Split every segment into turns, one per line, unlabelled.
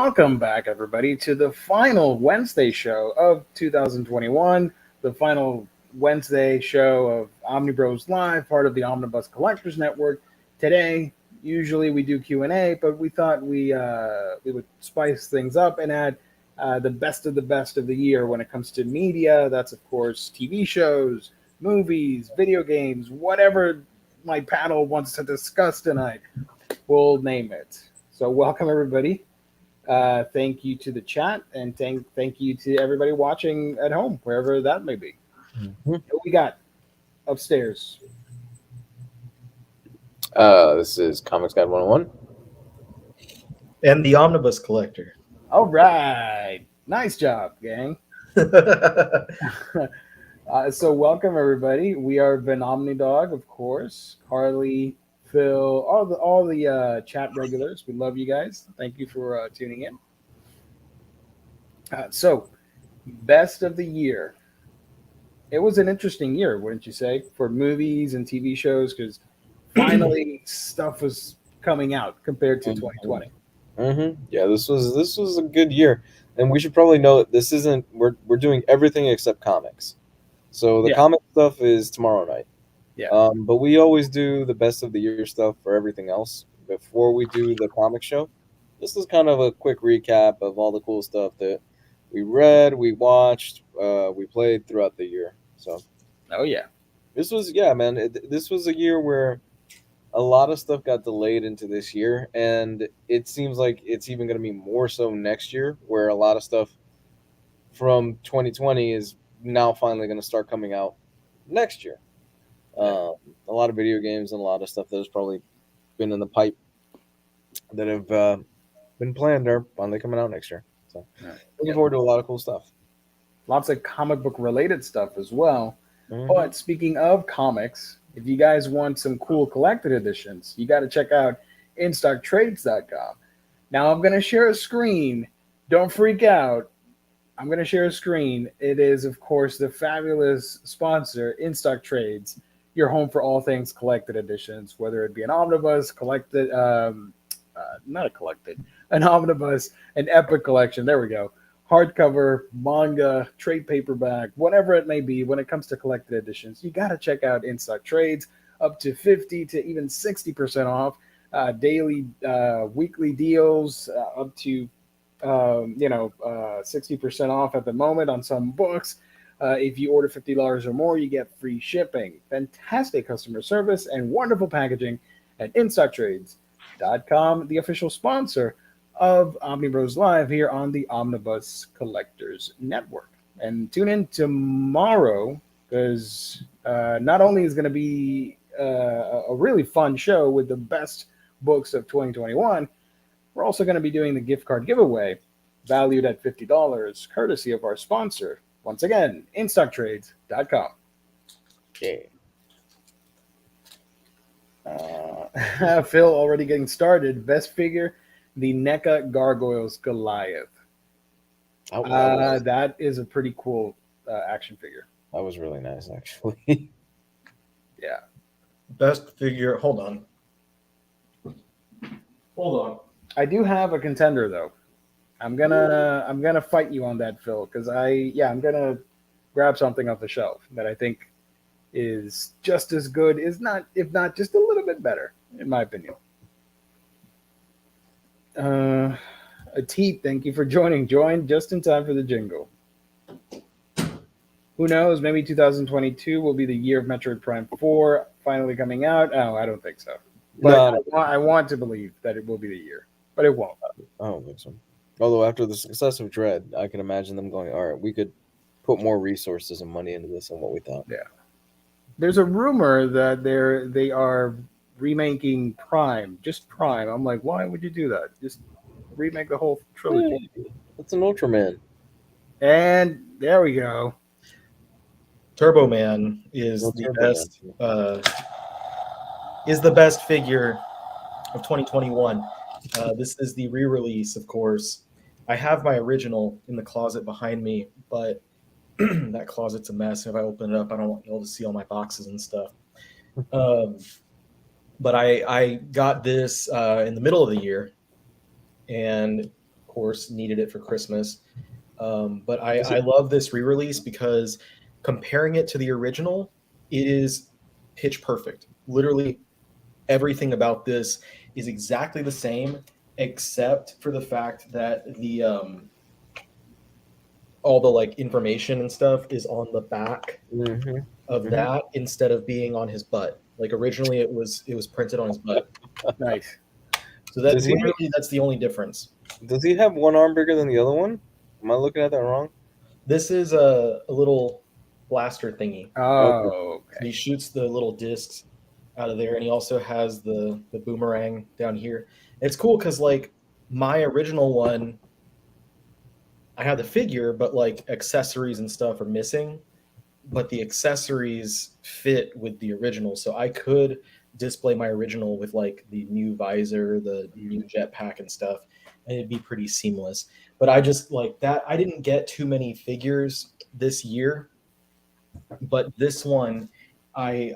welcome back, everybody, to the final Wednesday show of 2021, the final Wednesday show of Omnibros Live, part of the Omnibus Collectors Network. Today, usually we do Q&A, but we thought we would spice things up and add the best of the year when it comes to media. That's, of course, TV shows, movies, video games, whatever my panel wants to discuss tonight, we'll name it. So welcome, everybody. Thank you to the chat, and thank you to everybody watching at home, wherever that may be. What we got upstairs?
This is Comics Guide 101.
And the Omnibus Collector.
All right. Nice job, gang. So welcome, everybody. We are Ben Omnidog, of course. Carly, Phil, all the chat regulars. We love you guys. Thank you for tuning in. So, best of the year. It was an interesting year, wouldn't you say, for movies and TV shows? Because finally, stuff was coming out compared to 2020.
Mm-hmm. Yeah, this was a good year, and we should probably know that this isn't. We're doing everything except comics. So the comic stuff is tomorrow night.
Yeah.
But we always do the best of the year stuff for everything else before we do the comic show. This is kind of a quick recap of all the cool stuff that we read, we watched, we played throughout the year. So,
oh yeah,
this was this was a year where a lot of stuff got delayed into this year, and it seems like it's even going to be more so next year, where a lot of stuff from 2020 is now finally going to start coming out next year. A lot of video games and a lot of stuff that has probably been in the pipe that have been planned are finally coming out next year. So looking forward to a lot of cool stuff.
Lots of comic book related stuff as well. Mm-hmm. But speaking of comics, if you guys want some cool collected editions, you got to check out InStockTrades.com. Now I'm going to share a screen. Don't freak out. I'm going to share a screen. It is, of course, the fabulous sponsor, InStock Trades, your home for all things collected editions, whether it be an omnibus, an omnibus, an epic collection. There we go. Hardcover, manga, trade paperback, whatever it may be. When it comes to collected editions, you got to check out InStock Trades. Up to 50 to even 60% off. Daily, weekly deals up to 60% off at the moment on some books. If you order $50 or more, you get free shipping. Fantastic customer service and wonderful packaging at InStockTrades.com, the official sponsor of Omnibros Live here on the Omnibus Collectors Network. And tune in tomorrow, because not only is going to be a really fun show with the best books of 2021, we're also going to be doing the gift card giveaway valued at $50, courtesy of our sponsor. Once again, InStockTrades.com.
Okay.
Phil already getting started. Best figure, the NECA Gargoyles Goliath. That is a pretty cool action figure.
That was really nice, actually.
Yeah.
Best figure. Hold on.
I do have a contender though. I'm gonna fight you on that, Phil, because I'm gonna grab something off the shelf that I think is just as good, if not just a little bit better, in my opinion. Ateet, thank you for joining. Joined just in time for the jingle. Who knows? Maybe 2022 will be the year of Metroid Prime 4 finally coming out. Oh, I don't think so. But no. I want to believe that it will be the year, but it won't.
I don't think so. Although after the success of Dread, I can imagine them going, all right, we could put more resources and money into this than what we thought.
Yeah. There's a rumor that they are remaking Prime, just Prime. I'm like, why would you do that? Just remake the whole trilogy.
Hey, that's an Ultraman.
And there we go.
Turbo Man is the best figure of 2021. This is the re-release, of course. I have my original in the closet behind me, but that closet's a mess. If I open it up, I don't want you all to see all my boxes and stuff. But I got this in the middle of the year, and of course, needed it for Christmas. But I love this re-release because comparing it to the original, it is pitch perfect. Literally everything about this is exactly the same, except for the fact that the all the like information and stuff is on the back
Mm-hmm.
of that instead of being on his butt. Like originally it was printed on his butt.
Nice.
So that
Does he-
literally that's the only difference.
Does he have one arm bigger than the other one? Am I looking at that wrong?
This is a little blaster thingy.
Oh,
So he shoots the little discs out of there, and he also has the boomerang down here. It's cool because like my original one, I had the figure, but like accessories and stuff are missing. But the accessories fit with the original, so I could display my original with like the new visor, the new jetpack and stuff, and it'd be pretty seamless. But I just like that. I didn't get too many figures this year, but this one, I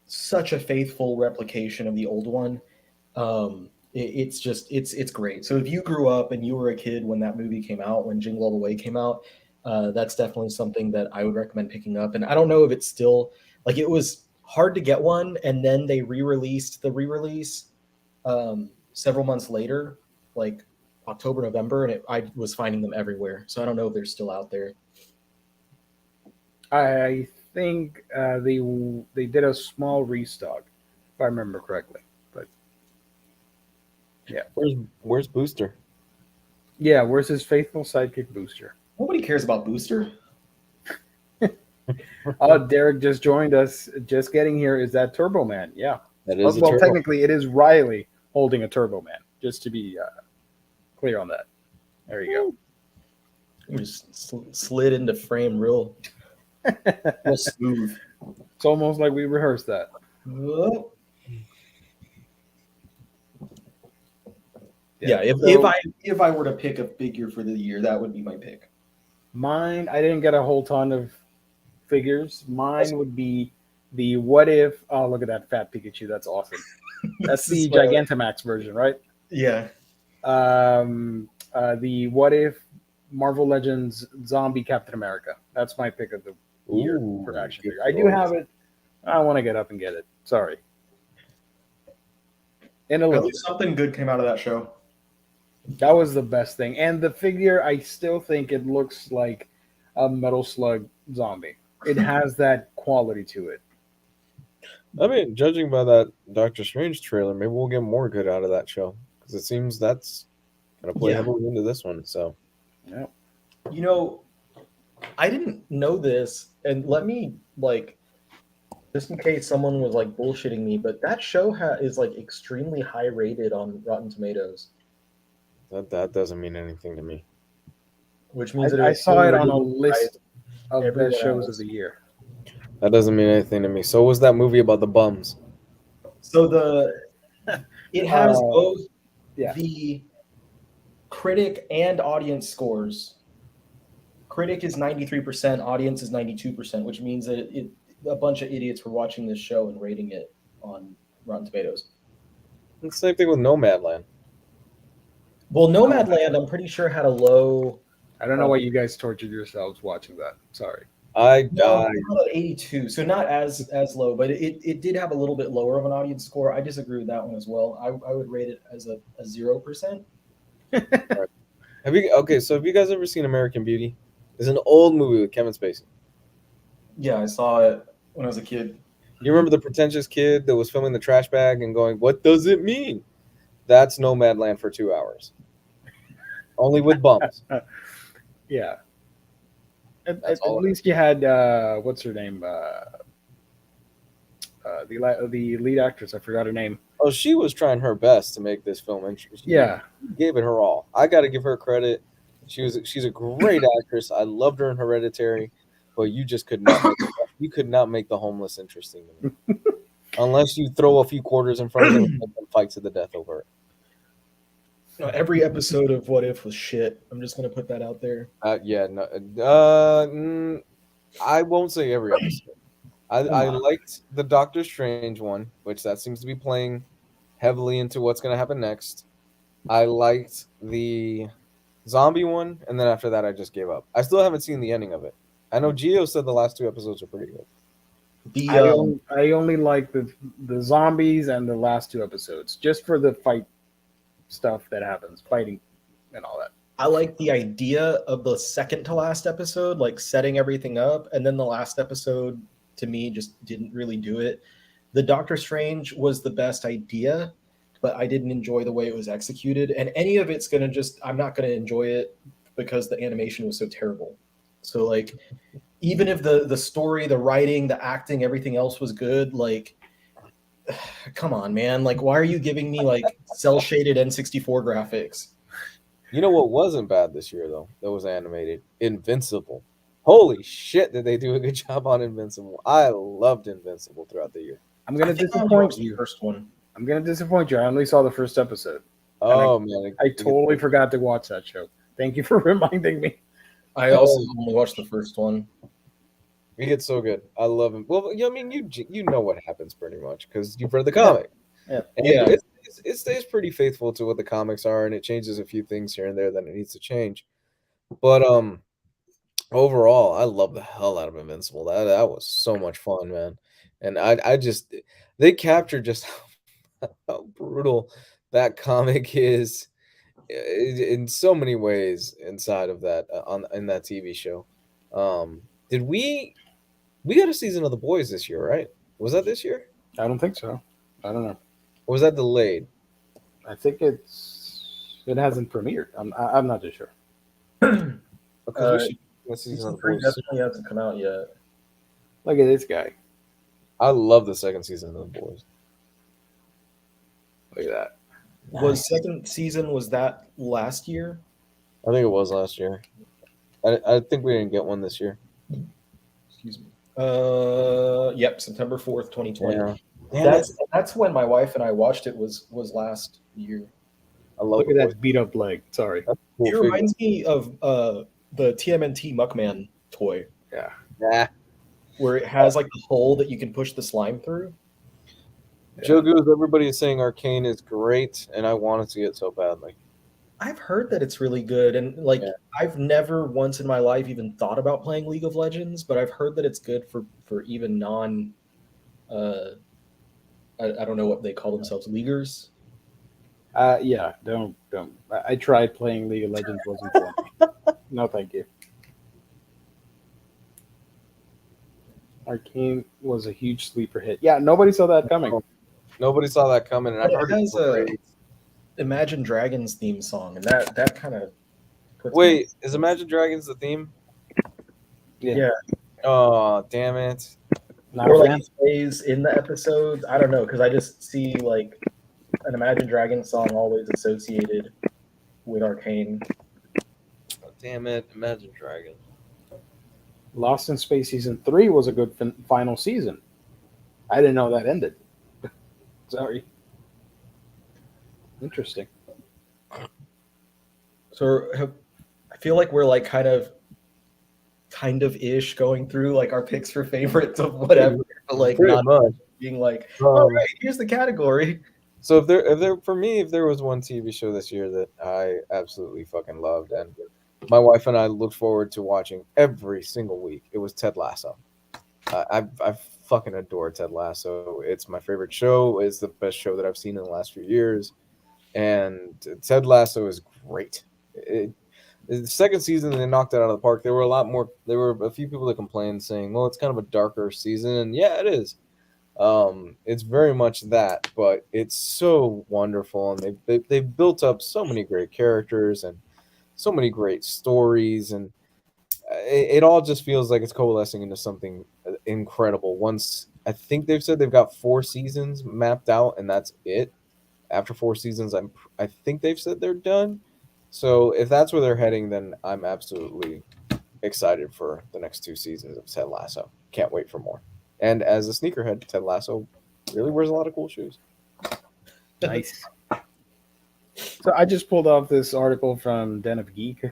such a faithful replication of the old one. It's just it's great. So if you grew up and you were a kid when that movie came out, when Jingle All the Way came out, that's definitely something that I would recommend picking up. And I don't know if it's still like it was hard to get one, and then they re-released the re-release several months later, like October, November, and I was finding them everywhere. So I don't know if they're still out there.
I think they did a small restock, if I remember correctly. But
Where's Booster?
yeah, where's his faithful sidekick Booster?
Nobody cares about Booster.
Oh, Derek just joined us. Just getting here. Is that Turbo Man? Yeah.
That is
Well, technically, it is Riley holding a Turbo Man. Just to be clear on that. There you
We just slid into frame real smooth.
go. It's almost like we rehearsed that.
Yeah, if I were to pick a figure for the year, that would be my pick.
Mine, I didn't get a whole ton of figures. Mine would be the What If. Oh, look at that fat Pikachu. That's awesome. That's the Gigantamax version, right?
Yeah.
The What If Marvel Legends Zombie Captain America. That's my pick of the year for action figure. I do have it. I want to get up and get it. Sorry. In a
At
little.
least something good came out of that show.
That was the best thing. And the figure, I still think it looks like a Metal Slug zombie. It has that quality to it.
I mean, judging by that Doctor Strange trailer, maybe we'll get more good out of that show because it seems that's going to play heavily into this one. So,
Yeah.
You know, I didn't know this, and let me like, just in case someone was like bullshitting me, but that show is like extremely high rated on Rotten Tomatoes,
that doesn't mean anything to me.
which means
I saw it on a
rated
list of
everyone
best shows
else.
of the year.
That doesn't mean anything to me. So was that movie about the bums?
So it has both
yeah.
the critic and audience scores. Critic is 93%, audience is 92%, which means that a bunch of idiots were watching this show and rating it on Rotten Tomatoes.
The same thing with Nomadland.
Well, Nomadland, I'm pretty sure had a low.
I don't know why you guys tortured yourselves watching that. Sorry.
I
No,
died.
it's about 82, so not as low, but it did have a little bit lower of an audience score. I disagree with that one as well. I would rate it as a 0%.
Have you guys ever seen American Beauty? It's an old movie with Kevin Spacey.
Yeah, I saw it when I was a kid.
You remember the pretentious kid that was filming the trash bag and going, "What does it mean?" That's Nomadland for 2 hours. Only with bums.
Yeah. At
all it
least you had what's her name? The lead actress. I forgot her name.
Oh, she was trying her best to make this film interesting.
Yeah.
She gave it her all. I got to give her credit. She's a great actress. I loved her in Hereditary, but you just could not make the homeless interesting to me. Unless you throw a few quarters in front of them and fight to the death over it.
No, every episode of What If was shit. I'm just gonna put that out there.
I won't say every episode. I liked the Doctor Strange one, which that seems to be playing heavily into what's going to happen next. I liked the zombie one, and then after that, I just gave up. I still haven't seen the ending of it. I know Gio said the last 2 episodes are pretty good.
The
I only like the zombies and the last 2 episodes, just for the fight stuff that happens, fighting and all that.
I like the idea of the second to last episode, like setting everything up, and then the last episode to me just didn't really do it. The Doctor Strange was the best idea, but I didn't enjoy the way it was executed. And any of it's gonna just I'm not gonna enjoy it because the animation was so terrible. So like even if the story, the writing, the acting, everything else was good, like come on, man. Like why are you giving me like cell shaded N64 graphics?
You know what wasn't bad this year though? That was animated. Invincible. Holy shit! Did they do a good job on Invincible? I loved Invincible throughout the year.
I'm gonna
I think I only
disappoint
watched the
you.
first one.
I'm gonna disappoint you. I only saw the first episode.
Oh man,
I totally forgot to watch that show. Thank you for reminding me.
I also only watched the first one.
He gets so good. I love him. Well, I mean, you know what happens pretty much because you've read the comic.
Yeah.
And
Yeah.
it stays pretty faithful to what the comics are, and it changes a few things here and there that it needs to change. But overall, I love the hell out of Invincible. That was so much fun, man. And I just they captured just how brutal that comic is in so many ways inside of that in that TV show. Did we got a season of The Boys this year, right? Was that this year?
I don't think so. I don't know.
Or was that delayed?
I think it hasn't premiered. I'm not too sure.
Because we should get a season
Season
of The
3
Boys.
definitely hasn't come out yet.
Look at this guy.
I love the second season of The Boys.
Look at that.
Was second season, was that last year?
I think it was last year. I think we didn't get one this year.
Excuse me. Yep, September 4th, 2020.
Yeah. Damn
That's when my wife and I watched it was last year.
I love
Look
The
at
Boys.
that beat up leg. Sorry.
That's a cool
It reminds me of the TMNT Muckman toy,
Yeah.
Nah.
where it has like the hole that you can push the slime through.
Joe Goose, everybody is saying Arcane is great, and I want to see it so badly.
I've heard that it's really good, and like
Yeah.
I've never once in my life even thought about playing League of Legends, but I've heard that it's good for even non. I don't know what they call themselves, leaguers.
Yeah. Don't. I tried playing League of Legends. Wasn't for me. No, thank you. Arcane was a huge sleeper hit. Yeah, nobody saw that coming.
Nobody saw that coming, and I
But
heard
it
it's
has a
great.
Imagine Dragons theme song, and that kind of
Wait, is Imagine Dragons the theme?
Yeah.
Oh, damn it.
Not
or
a
like
fan.
it plays in the episodes. I don't know, because I just see like an Imagine Dragons song always associated with Arcane.
Oh, damn it. Imagine Dragons.
Lost in Space season 3 was a good final season. I didn't know that ended. Sorry. Interesting.
So I feel like we're like kind of ish going through like our picks for favorites of whatever, but like
Pretty
not
much.
being like, all right, here's the category.
So if there was one TV show this year that I absolutely fucking loved, and my wife and I looked forward to watching every single week, it was Ted Lasso. I fucking adore Ted Lasso. It's my favorite show. It's the best show that I've seen in the last few years, and Ted Lasso is great. The second season they knocked it out of the park. There were a few people that complained, saying, "Well, it's kind of a darker season," and yeah, it is. It's very much that, but it's so wonderful, and they've built up so many great characters and so many great stories, and it all just feels like it's coalescing into something incredible. Once I think they've said they've got 4 seasons mapped out, and that's it. After 4 seasons, I think they've said they're done. So if that's where they're heading, then I'm absolutely excited for the next 2 seasons of Ted Lasso. Can't wait for more. And as a sneakerhead, Ted Lasso really wears a lot of cool shoes.
Nice. So I just pulled off this article from Den of Geek.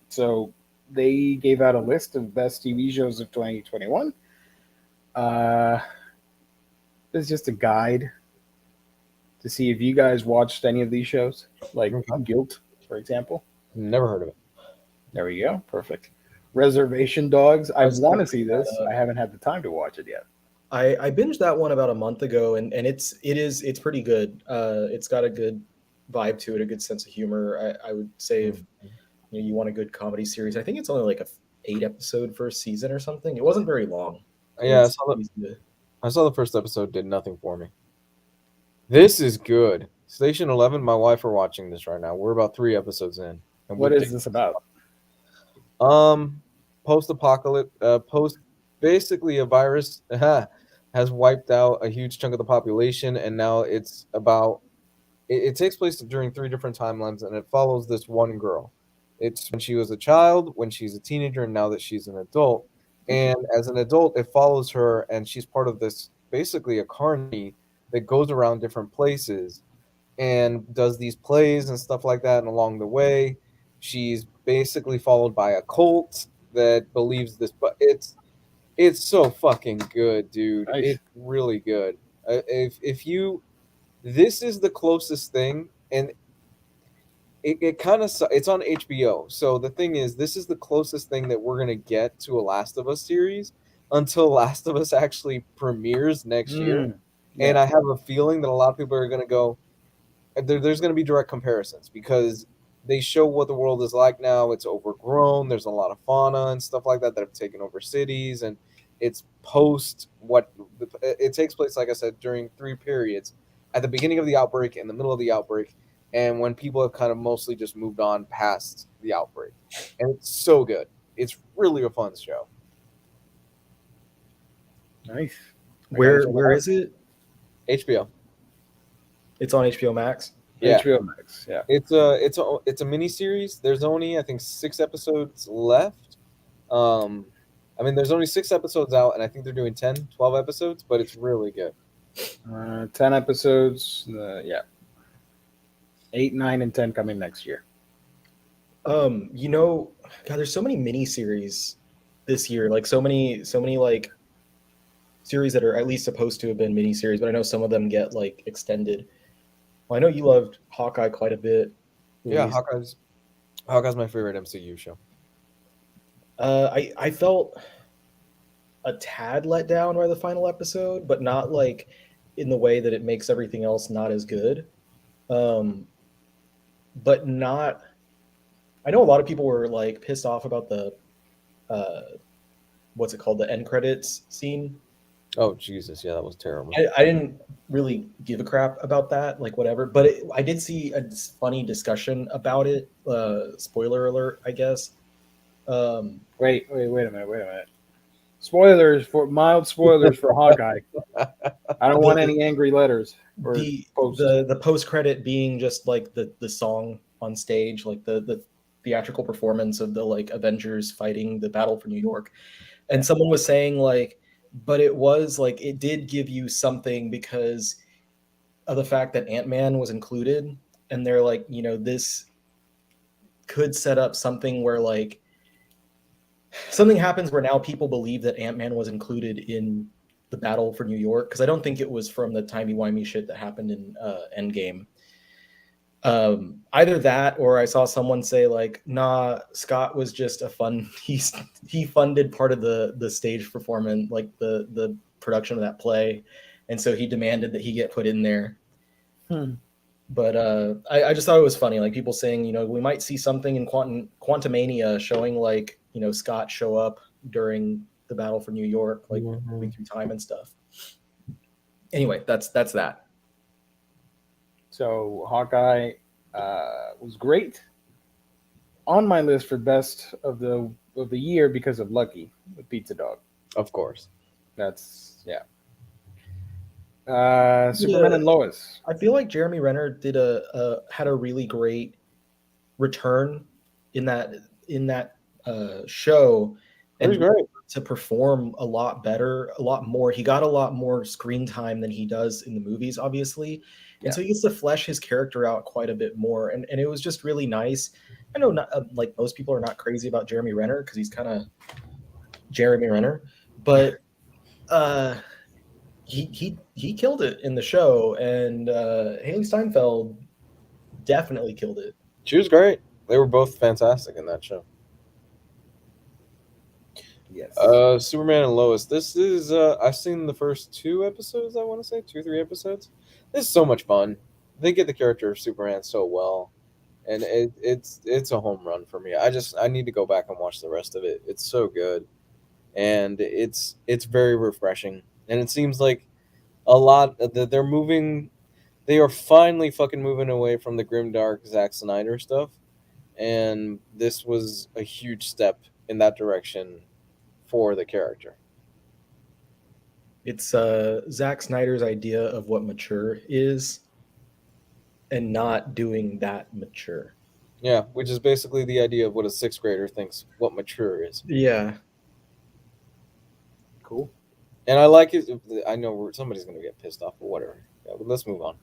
So they gave out a list of best TV shows of 2021. It's just a guide to see if you guys watched any of these shows, like
Okay.
Guilt, for example.
Never heard of it.
There we go. Perfect. Reservation Dogs. I
was
want
gonna
to see
bring that
this.
up.
I haven't had the time to watch it yet.
I binged that one about a month ago, and it's pretty good. It's got a good vibe to it, a good sense of humor. I would say if you want a good comedy series, I think it's only like a 8 episode first season or something. It wasn't very long.
Yeah,
It's easy to-
I saw the first episode. Did nothing for me. This is good. Station 11. My wife are watching this right now. We're about 3 episodes in. And
What
we're
is this about?
Post-apocalypse. Basically a virus has wiped out a huge chunk of the population, and now it's about. It takes place during 3 different timelines, and it follows this one girl. It's when she was a child, when she's a teenager, and now that she's an adult. And as an adult, it follows her, and she's part of this basically a carny that goes around different places and does these plays and stuff like that. And along the way, she's basically followed by a cult that believes this. But it's so fucking good, dude.
Nice.
It's really good. If you, this is the closest thing, and it kind of it's on HBO. So the thing is, this is the closest thing that we're gonna get to a Last of Us series until Last of Us actually premieres next year. And I have a feeling that a lot of people are gonna go. There's going to be direct comparisons because they show what the world is like now. It's overgrown. There's a lot of fauna and stuff like that have taken over cities, and it's post what it takes place. Like I said, during 3 periods: at the beginning of the outbreak, in the middle of the outbreak, and when people have kind of mostly just moved on past the outbreak. And it's so good. It's really a fun show.
Nice.
Where is it?
HBO.
It's on HBO Max.
Yeah.
HBO Max. Yeah.
It's a mini series. There's only I think 6 episodes left. I mean, there's only 6 episodes out, and I think they're doing 10, 12 episodes, but it's really good.
10 episodes. Yeah. 8, 9, and 10 coming next year.
God, there's so many mini series this year. Like so many like series that are at least supposed to have been mini series, but I know some of them get like extended. Well, I know you loved Hawkeye quite a bit.
Yeah,
Louise.
Hawkeye's my favorite MCU show.
I felt a tad let down by the final episode, but not like in the way that it makes everything else not as good. But not. I know a lot of people were like pissed off about the what's it called, the end credits scene.
Oh Jesus, yeah, that was terrible.
I didn't really give a crap about that, like whatever. But I did see a funny discussion about it. Spoiler alert, I guess.
Wait a minute. Mild spoilers for Hawkeye. I don't want any angry letters. Or
the post credit being just like the song on stage, like the theatrical performance of the like Avengers fighting the battle for New York, and someone was saying like, but it was like it did give you something because of the fact that Ant-Man was included, and they're like, this could set up something where like something happens where now people believe that Ant-Man was included in the battle for New York, because I don't think it was from the timey-wimey shit that happened in Endgame. Either that, or I saw someone say like, nah, Scott was just he funded part of the stage performance, like the production of that play, and so he demanded that he get put in there. But I just thought it was funny, like people saying, we might see something in Quantumania showing like, Scott show up during the battle for New York, like moving through time and stuff. Anyway, that's that.
So Hawkeye was great. On my list for best of the year because of Lucky, the pizza dog.
Of course.
That's Superman and Lois.
I feel like Jeremy Renner had a really great return in that show, and
great
to perform a lot better, a lot more. He got a lot more screen time than he does in the movies, obviously. And so he gets to flesh his character out quite a bit more. And it was just really nice. I know not like most people are not crazy about Jeremy Renner because he's kind of Jeremy Renner, but he killed it in the show, and Haley Steinfeld definitely killed it.
She was great. They were both fantastic in that show.
Yes.
Superman and Lois. This is I've seen the first 2 episodes. I want to say 2 or 3 episodes. This is so much fun. They get the character of Superman so well, and it's a home run for me. I need to go back and watch the rest of it. It's so good, and it's very refreshing. And it seems like a lot that they're moving. They are finally fucking moving away from the grimdark Zack Snyder stuff, and this was a huge step in that direction for the character.
It's Zack Snyder's idea of what mature is, and not doing that mature.
Yeah, which is basically the idea of what a 6th grader thinks what mature is.
Yeah.
Cool.
And I like it. I know somebody's going to get pissed off, but whatever. Yeah, but let's move on.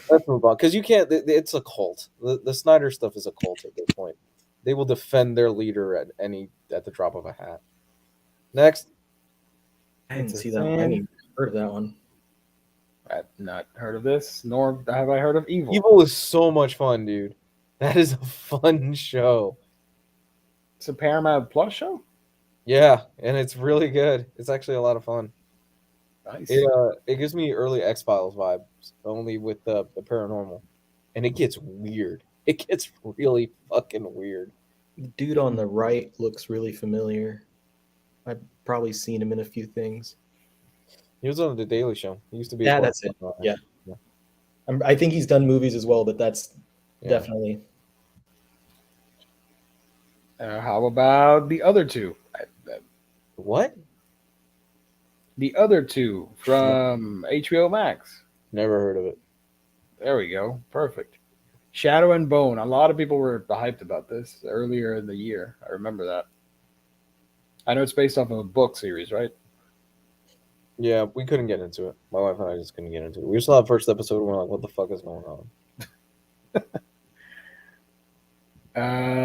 Let's move on. Because you can't, it's a cult. The Snyder stuff is a cult at this point. They will defend their leader at the drop of a hat. Next.
I didn't
It's a
see that one. I
thing.
hadn't even heard of that one.
I've not heard of this, nor have I heard of Evil.
Evil is so much fun, dude. That is a fun show.
It's a Paramount Plus show.
Yeah, and it's really good. It's actually a lot of fun.
Nice.
It gives me early X-Files vibes, only with the paranormal. And it gets weird. It gets really fucking weird.
The dude on the right looks really familiar. I've probably seen him in a few things.
He was on The Daily Show. He used to be.
Yeah, that's it. Yeah. I think he's done movies as well, but that's definitely.
How about the other two?
What?
The other two from HBO Max.
Never heard of it.
There we go. Perfect. Shadow and Bone. A lot of people were hyped about this earlier in the year. I remember that. I know it's based off of a book series, right?
Yeah, we couldn't get into it. My wife and I just couldn't get into it. We saw the first episode and we're like, what the fuck is going on?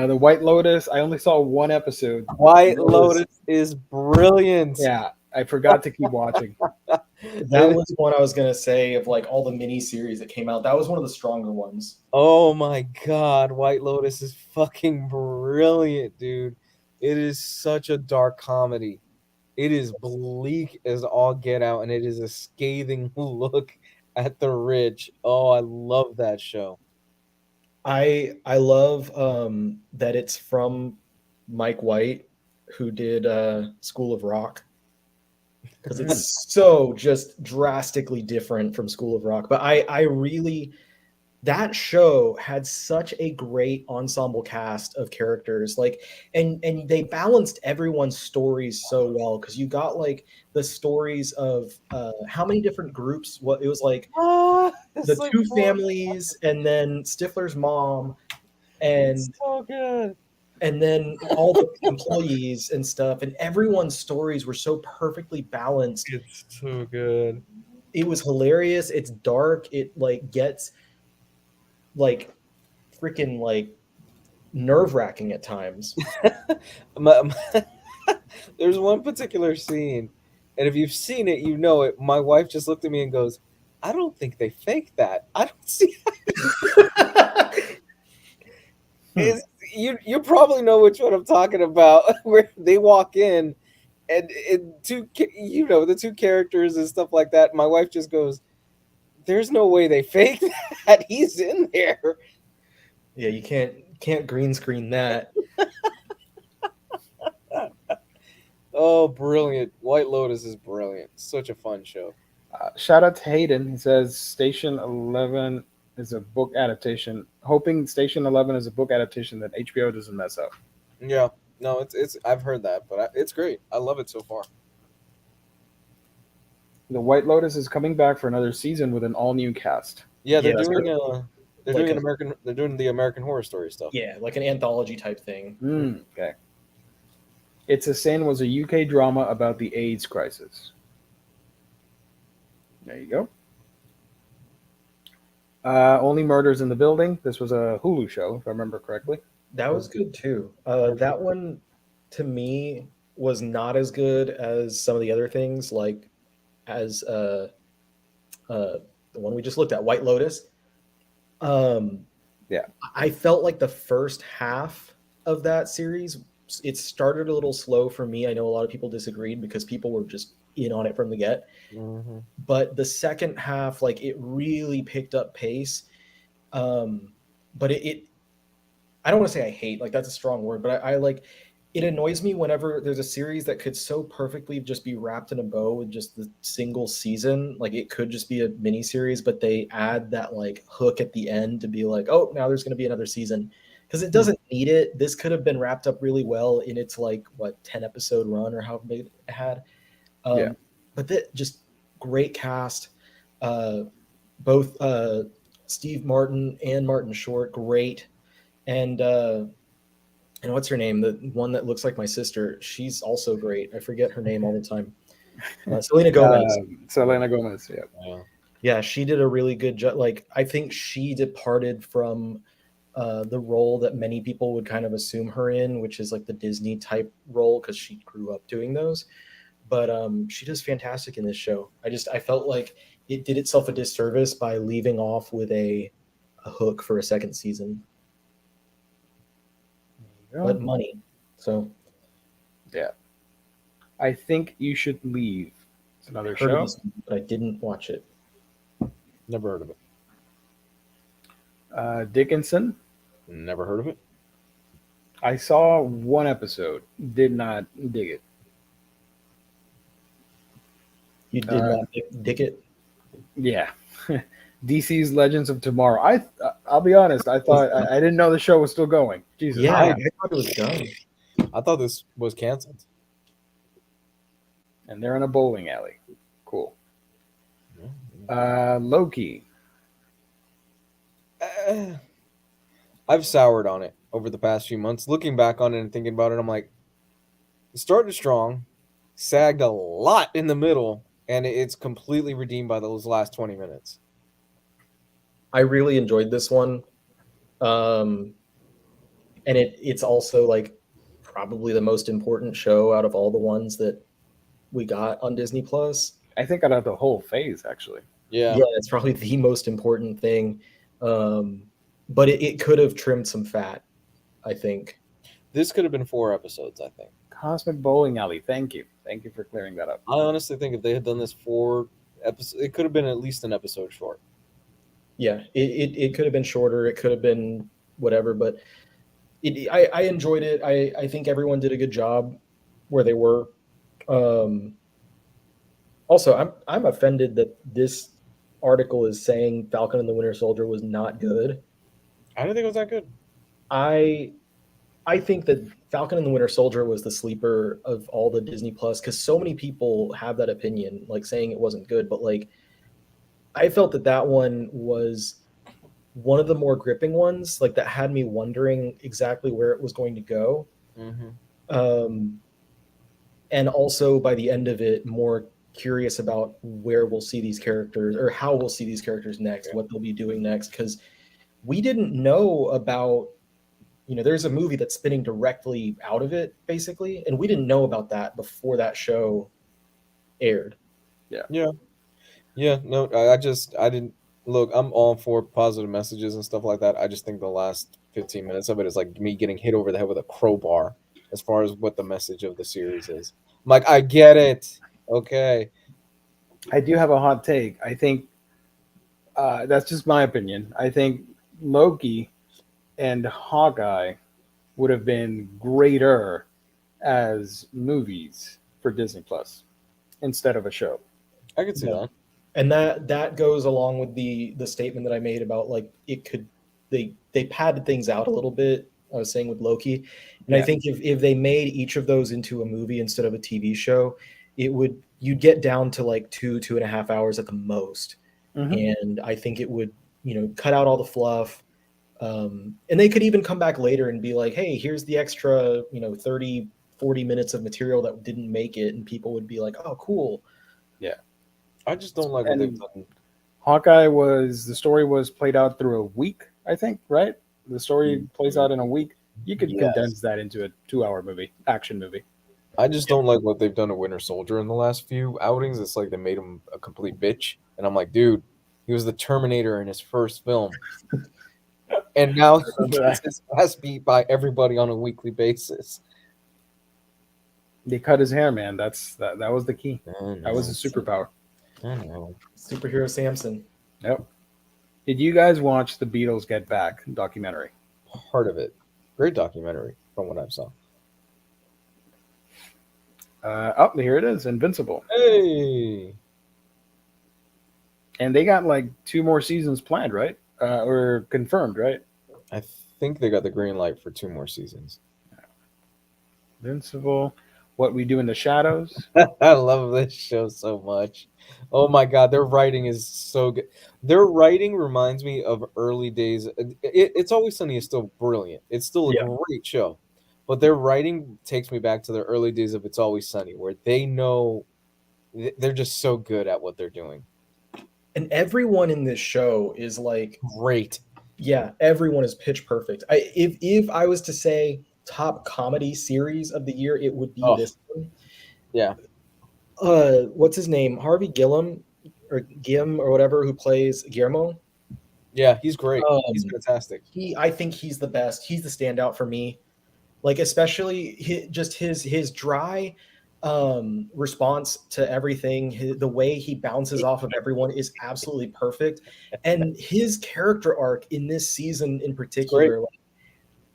The White Lotus. I only saw one episode.
White Lotus is brilliant.
Yeah, I forgot to keep watching.
That was one I was gonna say of like all the mini series that came out. That was one of the stronger ones.
Oh my god, White Lotus is fucking brilliant, dude. It is such a dark comedy. It is bleak as all get out, and it is a scathing look at the rich. Oh, I love that show.
I love that it's from Mike White, who did School of Rock, because it's so just drastically different from School of Rock. But I really, that show had such a great ensemble cast of characters, like, and they balanced everyone's stories so well, because you got like the stories of how many different groups. What it was like the
like
two families, and then Stifler's mom, and
it's so good.
and then all the employees and stuff, and everyone's stories were so perfectly balanced.
It's so good.
It was hilarious. It's dark. It like gets like freaking like nerve-wracking at times.
There's one particular scene, and if you've seen it, you know it. My wife just looked at me and goes, I don't think they faked that. I don't see you probably know which one I'm talking about, where they walk in and the two characters and stuff like that. My wife just goes, there's no way they faked that. He's in there.
Yeah, you can't green screen that.
Oh, brilliant. White Lotus is brilliant. Such a fun show.
Shout out to Hayden. He says Station 11 is a book adaptation. Hoping Station 11 is a book adaptation that HBO doesn't mess up.
Yeah. No, it's I've heard that, but it's great. I love it so far.
The White Lotus is coming back for another season with an all-new cast.
Yeah, they're
Yeah,
doing
like
the American Horror Story stuff.
Yeah, like an anthology type thing.
Okay. It's a Sin was a UK drama about the AIDS crisis. There you go. Only Murders in the Building. This was a Hulu show, if I remember correctly.
That was good too. That one to me was not as good as some of the other things like as the one we just looked at, White Lotus.
Yeah.
I felt like the first half of that series, it started a little slow for me. I know a lot of people disagreed because people were just in on it from the get.
Mm-hmm.
But the second half, like, it really picked up pace. But I don't want to say I hate, like, that's a strong word, but I like, it annoys me whenever there's a series that could so perfectly just be wrapped in a bow with just the single season. Like, it could just be a mini series, but they add that like hook at the end to be like, oh, now there's going to be another season, because it doesn't need it. This could have been wrapped up really well in its like 10 episode run or how big it had.
Yeah.
But that just great cast. Both Steve Martin and Martin Short, great. And what's her name? The one that looks like my sister. She's also great. I forget her name all the time. Selena Gomez.
Selena Gomez. Yeah.
Yeah.
Yeah, she did a really good job. Like, I think she departed from the role that many people would kind of assume her in, which is like the Disney type role, because she grew up doing those. But she does fantastic in this show. I felt like it did itself a disservice by leaving off with a hook for a second season. But money. So
yeah. I think you should leave. It's another
heard of
show.
this, but I didn't watch it.
Never heard of it.
Dickinson.
Never heard of it.
I saw one episode. Did not dig it.
You did not dig it?
Yeah. DC's Legends of Tomorrow. I'll be honest. I thought I didn't know the show was still going. Jesus.
Yeah, I thought it was done.
I thought this was canceled.
And they're in a bowling alley. Cool. Loki.
I've soured on it over the past few months. Looking back on it and thinking about it, I'm like, it started strong, sagged a lot in the middle, and it's completely redeemed by those last 20 minutes.
I really enjoyed this one. And it's also like probably the most important show out of all the ones that we got on Disney Plus.
I think out of the whole phase, actually.
Yeah,
it's probably the most important thing. But it could have trimmed some fat, I think.
this could have been 4 episodes, I think.
Cosmic Bowling Alley. Thank you. Thank you for clearing that up.
I honestly think if they had done this 4 episodes, it could have been at least an episode short.
Yeah, it could have been shorter. It could have been whatever, but I enjoyed it. I think everyone did a good job where they were. Also, I'm offended that this article is saying Falcon and the Winter Soldier was not good.
I didn't think it was that good.
I think that Falcon and the Winter Soldier was the sleeper of all the Disney Plus, because so many people have that opinion, like saying it wasn't good. But like, I felt that one was one of the more gripping ones, like that had me wondering exactly where it was going to go.
Mm-hmm.
And also by the end of it, more curious about where we'll see these characters, or how we'll see these characters next, what they'll be doing next, because we didn't know about, there's a movie that's spinning directly out of it, basically, and we didn't know about that before that show aired.
No, I didn't look. I'm all for positive messages and stuff like that. I just think the last 15 minutes of it is like me getting hit over the head with a crowbar as far as what the message of the series is. I'm like, I get it. Okay.
I do have a hot take. I think that's just my opinion. I think Loki and Hawkeye would have been greater as movies for Disney Plus instead of a show.
I could see that.
And that goes along with the statement that I made about like they padded things out a little bit. I was saying with Loki, and I think if they made each of those into a movie instead of a TV show, you'd get down to like 2.5 hours at the most.
Mm-hmm.
And I think it would cut out all the fluff. And they could even come back later and be like, hey, here's the extra 30-40 minutes of material that didn't make it, and people would be like, oh, cool.
Yeah.
I just don't like what they've done.
Hawkeye the story was played out through a week, I think, right? The story plays out in a week. You could condense that into a 2-hour action movie.
I just don't like what they've done to Winter Soldier in the last few outings. It's like they made him a complete bitch, and I'm like, dude, he was the Terminator in his first film, and now he gets his ass beat by everybody on a weekly basis.
They cut his hair, man. That was the key.
I
That was
know.
his superpower.
I know.
Superhero Samson.
Yep. Did you guys watch the Beatles Get Back documentary?
Part of it. Great documentary from what I've saw.
Here it is, Invincible.
Hey,
And they got like 2 more seasons planned, right? Or confirmed, right?
I think they got the green light for 2 more seasons.
Invincible. What We Do in the Shadows.
I love this show so much. Oh my god, their writing is so good. Their writing reminds me of early days. It's Always Sunny is still brilliant. It's still a
Yeah.
great show, but their writing takes me back to the early days of It's Always Sunny, where they know they're just so good at what they're doing.
And everyone in this show is like,
Great.
yeah, everyone is pitch perfect. If I was to say top comedy series of the year, it would be
Oh.
this one.
Yeah.
What's his name? Harvey Gillum or Gim or whatever, who plays Guillermo.
Yeah, he's great. He's fantastic.
I think he's the best. He's the standout for me. Like, especially his dry response to everything, the way he bounces off of everyone is absolutely perfect. And his character arc in this season in particular, like,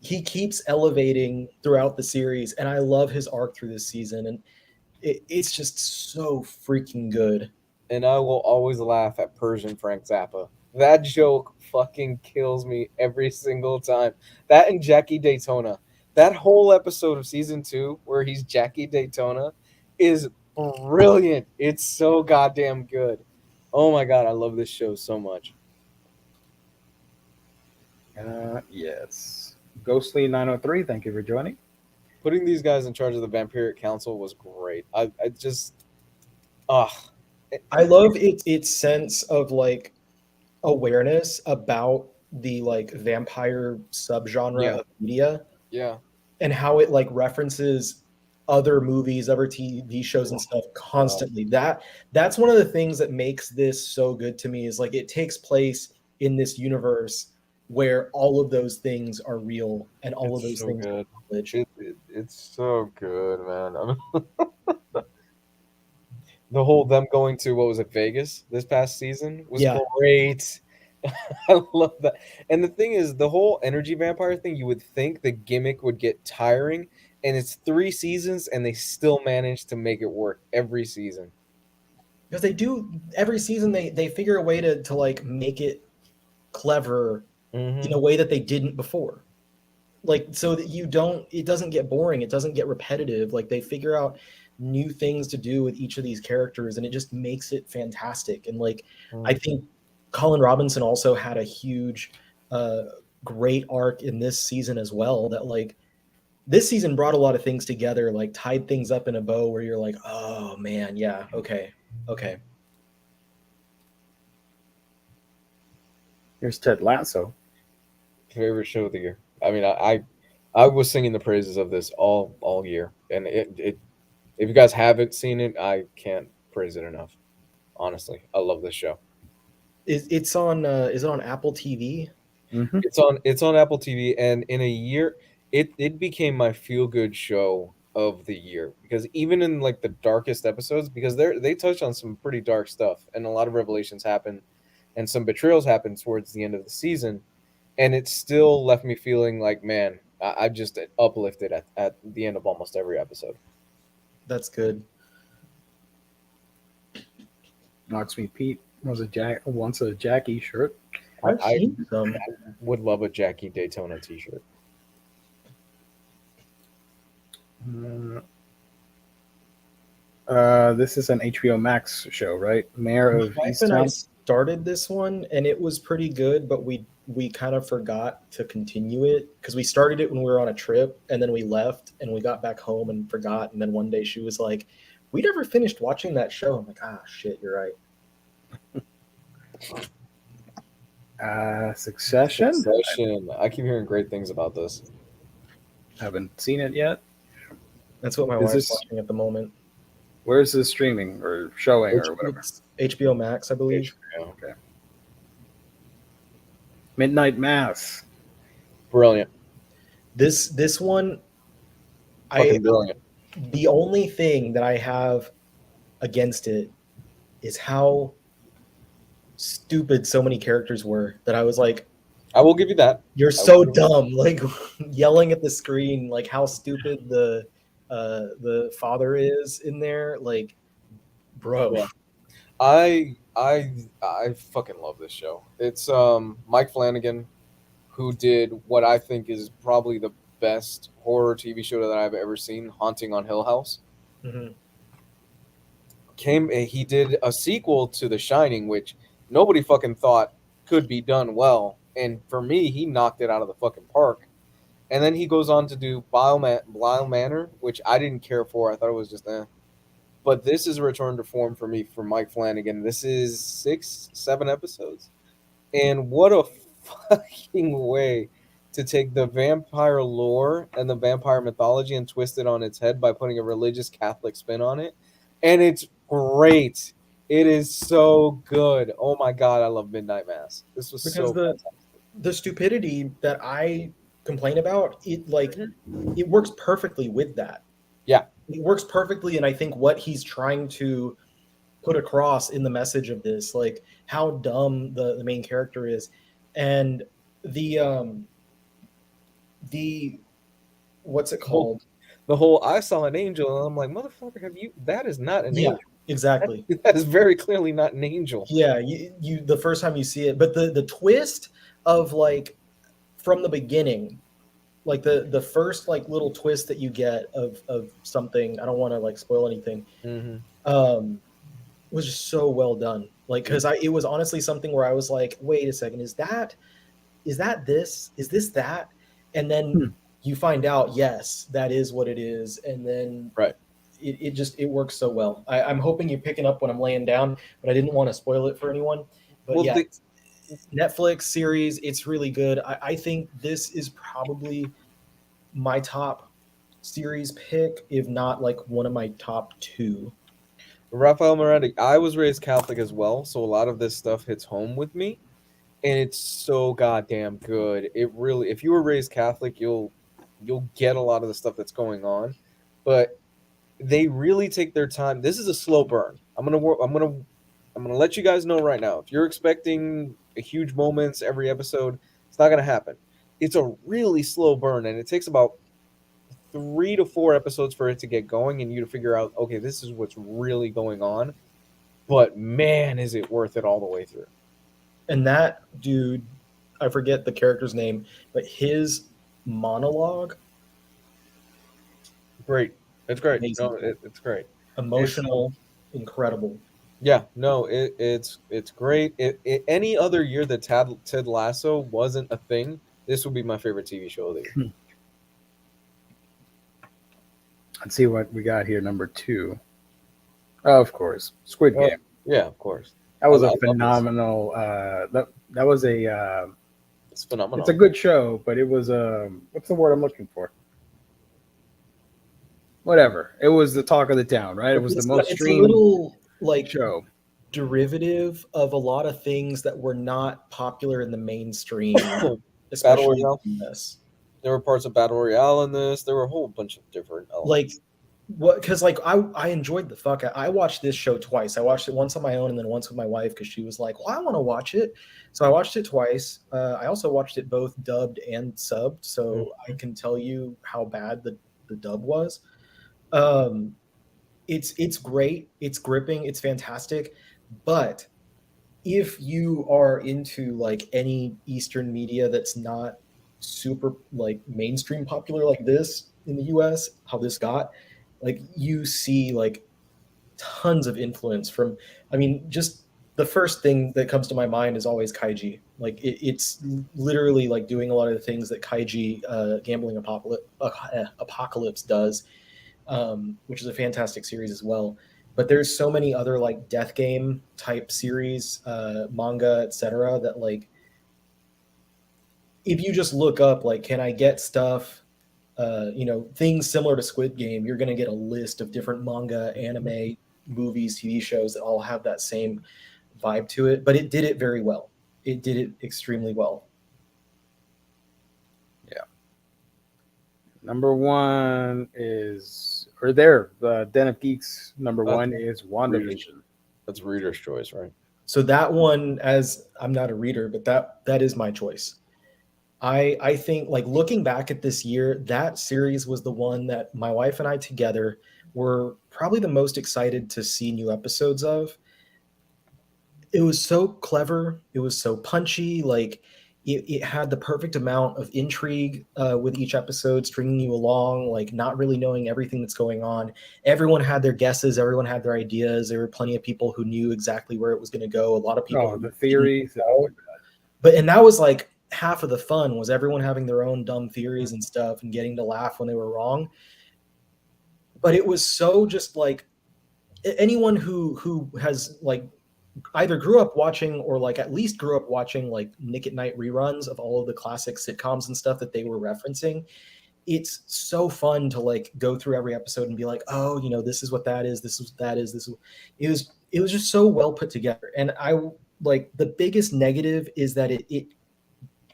he keeps elevating throughout the series, and I love his arc through this season, and it's just so freaking good.
And I will always laugh at Persian Frank Zappa. That joke fucking kills me every single time. That and Jackie Daytona. That whole episode of season 2 where he's Jackie Daytona is brilliant. It's so goddamn good. Oh my god, I love this show so much.
Yes. Ghostly 903, thank you for joining.
Putting these guys in charge of the Vampiric Council was great. I
love its sense of like awareness about the like vampire subgenre of media.
Yeah.
And how it like references other movies, other TV shows and stuff constantly. That's one of the things that makes this so good to me, is like it takes place in this universe where all of those things are real and all of those
so
things
good.
are knowledge.
It's so good, man. I mean, the whole them going to, what was it, Vegas this past season was great. I love that. And the thing is, the whole energy vampire thing, you would think the gimmick would get tiring, and it's 3 seasons and they still manage to make it work every season.
Because they do every season, they figure a way to like make it clever in a way that they didn't before. Like, so that it doesn't get boring, it doesn't get repetitive. Like, they figure out new things to do with each of these characters, and it just makes it fantastic. And like, I think Colin Robinson also had a huge, great arc in this season as well. That like, this season brought a lot of things together, like tied things up in a bow where you're like, oh man, yeah, okay.
Here's Ted Lasso.
Favorite show of the year. I mean, I was singing the praises of this all year, and it if you guys haven't seen it, I can't praise it enough. Honestly, I love this show.
Is it on Apple TV?
Mm-hmm.
It's on Apple TV, and in a year, it became my feel good show of the year, because even in like the darkest episodes, because they touch on some pretty dark stuff, and a lot of revelations happen, and some betrayals happen towards the end of the season, and it still left me feeling like, man, I just uplifted at the end of almost every episode.
That's good.
Knocksmeet Pete wants a Jackie shirt.
I would love a Jackie Daytona t-shirt.
This is an HBO Max show, right? Mayor of Easttown.
I started this one and it was pretty good, but we kind of forgot to continue it because we started it when we were on a trip, and then we left and we got back home and forgot. And then one day she was like, "We never finished watching that show." I'm like, "Ah, shit, you're right."
Succession.
I keep hearing great things about this.
Haven't seen it yet.
That's what my
Is
wife's
this
watching at the moment.
where's this streaming or showing or whatever?
It's HBO Max, I believe.
HBO, okay. Midnight Mass.
Brilliant.
This one,
Fucking brilliant.
the only thing that I have against it is how stupid so many characters were that I was like,
I will give you that.
you're so dumb, like yelling at the screen, like how stupid the father is in there, like, bro.
Yeah. I fucking love this show. It's Mike Flanagan, who did what I think is probably the best horror TV show that I've ever seen, Haunting on Hill House.
Mhm.
He did a sequel to The Shining, which nobody fucking thought could be done well, and for me, he knocked it out of the fucking park. And then he goes on to do Bile Manor, which I didn't care for. I thought it was just But this is a return to form for me for Mike Flanagan. This is 6-7 episodes, and what a fucking way to take the vampire lore and the vampire mythology and twist it on its head by putting a religious Catholic spin on it. And it's great. It is so good. Oh my god, I love Midnight Mass. This was
Because
so fantastic.
the stupidity that I complain about, it like it works perfectly with that.
Yeah.
It works perfectly, and I think what he's trying to put across in the message of this, like how dumb the main character is, and the what's it called?
The whole I saw an angel, and I'm like, motherfucker, have you? That is not an angel.
Exactly.
That is very clearly not an angel.
Yeah, you the first time you see it, but the twist of like from the beginning, like the first like little twist that you get of something, I don't want to like spoil anything, was just so well done. Like, because it was honestly something where I was like, wait a second, is that this? Is this that? And then you find out, yes, that is what it is. And then
right,
it works so well. I'm hoping you're picking up when I'm laying down, but I didn't want to spoil it for anyone. But
well,
yeah, Netflix series, it's really good. I think this is probably my top series pick, if not like one of my top two.
Rafael Miranda, I was raised Catholic as well, so a lot of this stuff hits home with me, and it's so goddamn good. It really, if you were raised Catholic, you'll get a lot of the stuff that's going on, but they really take their time. This is a slow burn. I'm gonna let you guys know right now. If you're expecting a huge moments every episode, it's not gonna happen. It's a really slow burn, and it takes about 3 to 4 episodes for it to get going and you to figure out, okay, this is what's really going on. But man, is it worth it all the way through.
And that dude, I forget the character's name, but his monologue,
great. It's great.
amazing.
No, it's great.
Emotional, incredible.
Yeah, no, it's great. Any other year that Ted Lasso wasn't a thing, this would be my favorite TV show of the year.
Let's see what we got here. Number 2. Oh, of course, Squid Game.
Yeah, of course.
That was a phenomenal. That was a.
It's phenomenal.
It's a good show, but it was what's the word I'm looking for? Whatever. It was the talk of the town, right? It was the most streamed.
It's a little like
show
derivative of a lot of things that were not popular in the mainstream,
Battle
especially
Royale.
in this.
There were parts of Battle Royale in this. There were a whole bunch of different elements.
Like what? Because like I enjoyed the fuck. I watched this show twice. I watched it once on my own and then once with my wife because she was like, "Well, I want to watch it." So I watched it twice. I also watched it both dubbed and subbed, so I can tell you how bad the dub was. It's great. It's gripping. It's fantastic. But if you are into like any Eastern media that's not super like mainstream popular like this in the US, how this got, like you see like tons of influence from, I mean, just the first thing that comes to my mind is always Kaiji. Like it's literally like doing a lot of the things that Kaiji Gambling Apocalypse does, which is a fantastic series as well. But there's so many other like death game type series, manga, etc. that like if you just look up like, can I get stuff things similar to Squid Game. You're going to get a list of different manga, anime, movies, TV shows that all have that same vibe to it. But it did it very well. It did it extremely well.
Number one is, the Den of Geeks. Number one is WandaVision.
That's reader's choice, right?
So that one, as I'm not a reader, but that is my choice. I think, like, looking back at this year, that series was the one that my wife and I together were probably the most excited to see new episodes of. It was so clever. It was so punchy. Like, it had the perfect amount of intrigue with each episode, stringing you along, like not really knowing everything that's going on. Everyone had their guesses. Everyone had their ideas. There were plenty of people who knew exactly where it was going to go. A lot of people.
The theories.
And that was like half of the fun, was everyone having their own dumb theories and stuff and getting to laugh when they were wrong. But it was so just like anyone who has like either grew up watching or like at least grew up watching like Nick at Night reruns of all of the classic sitcoms and stuff that they were referencing. It's so fun to like go through every episode and be like, oh, this is what that is. This is what that is. It was just so well put together. And I like, the biggest negative is that it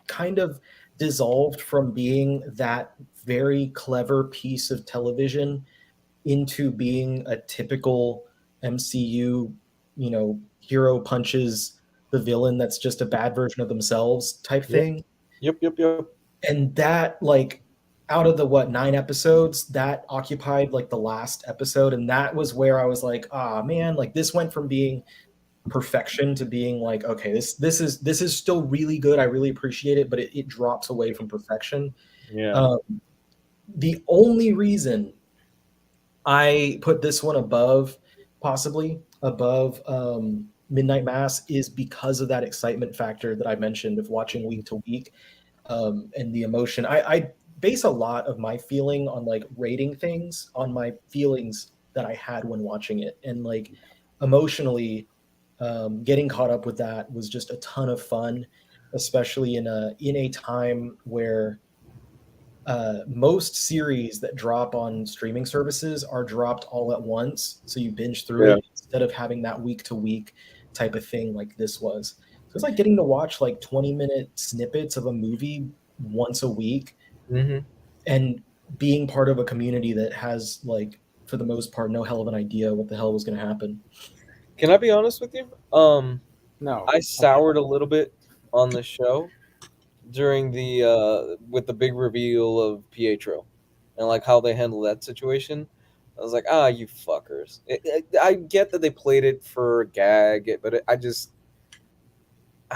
kind of dissolved from being that very clever piece of television into being a typical MCU, hero punches the villain that's just a bad version of themselves type thing.
Yep.
And that, like, out of the 9 episodes, that occupied like the last episode, and that was where I was like, man, like this went from being perfection to being like, okay, this is still really good. I really appreciate it, but it drops away from perfection.
Yeah.
The only reason I put this one possibly above Midnight Mass is because of that excitement factor that I mentioned of watching week to week, and the emotion. I base a lot of my feeling on like rating things on my feelings that I had when watching it, and like emotionally, getting caught up with that was just a ton of fun, especially in a time where most series that drop on streaming services are dropped all at once, so you binge through it instead of having that week to week type of thing like this was. So it's like getting to watch like 20-minute snippets of a movie once a week, and being part of a community that has, like, for the most part, no hell of an idea what the hell was going to happen.
Can I be honest with you?
No,
I soured a little bit on the show during the with the big reveal of Pietro and like how they handled that situation. I was like, you fuckers. I get that they played it for a gag, but I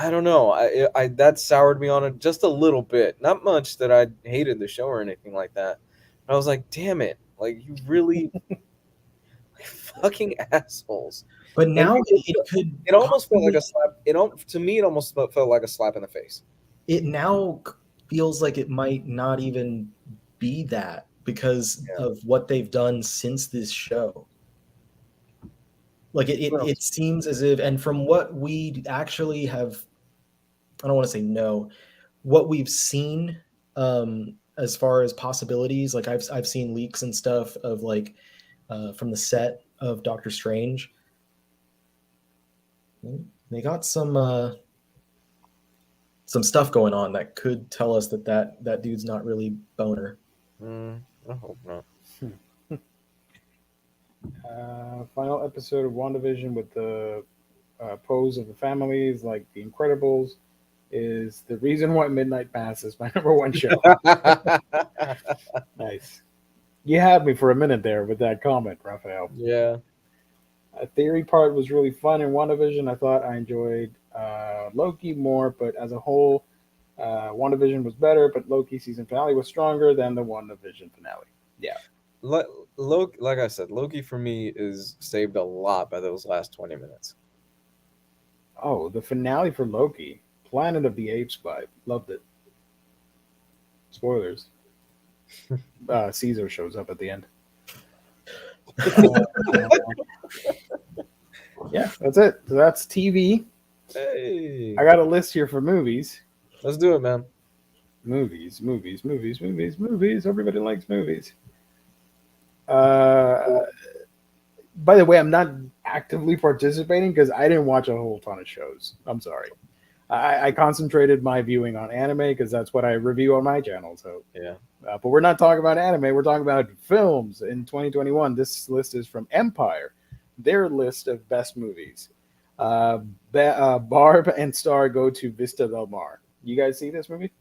don't know. I that soured me on it just a little bit. Not much that I hated the show or anything like that. But I was like, damn it. Like, you really fucking assholes.
But now it
almost felt like a slap. To me, it almost felt like a slap in the face.
It now feels like it might not even be that because of what they've done since this show. Like it seems as if, and from what we actually have, I don't want to say no, what we've seen as far as possibilities, like I've seen leaks and stuff of like from the set of Doctor Strange. They got some stuff going on that could tell us that dude's not really boner.
I hope not.
Final episode of WandaVision with the pose of the families, like The Incredibles, is the reason why Midnight Mass is my number one show. Nice. You had me for a minute there with that comment, Raphael.
Yeah.
Theory part was really fun in WandaVision. I thought I enjoyed Loki more, but as a whole, WandaVision was better, but Loki season finale was stronger than the WandaVision finale. Yeah.
Like I said, Loki for me is saved a lot by those last 20 minutes.
Oh, the finale for Loki, Planet of the Apes vibe. Loved it. Spoilers. Caesar shows up at the end. Yeah, that's it. So that's TV.
Hey.
I got a list here for movies.
Let's do it, man.
Movies. Everybody likes movies. Uh, by the way, I'm not actively participating because I didn't watch a whole ton of shows. I'm sorry. I concentrated my viewing on anime because that's what I review on my channel. So,
Yeah.
but we're not talking about anime. We're talking about films in 2021. This list is from Empire, their list of best movies. Barb and Star go to Vista Del Mar. You guys see this movie?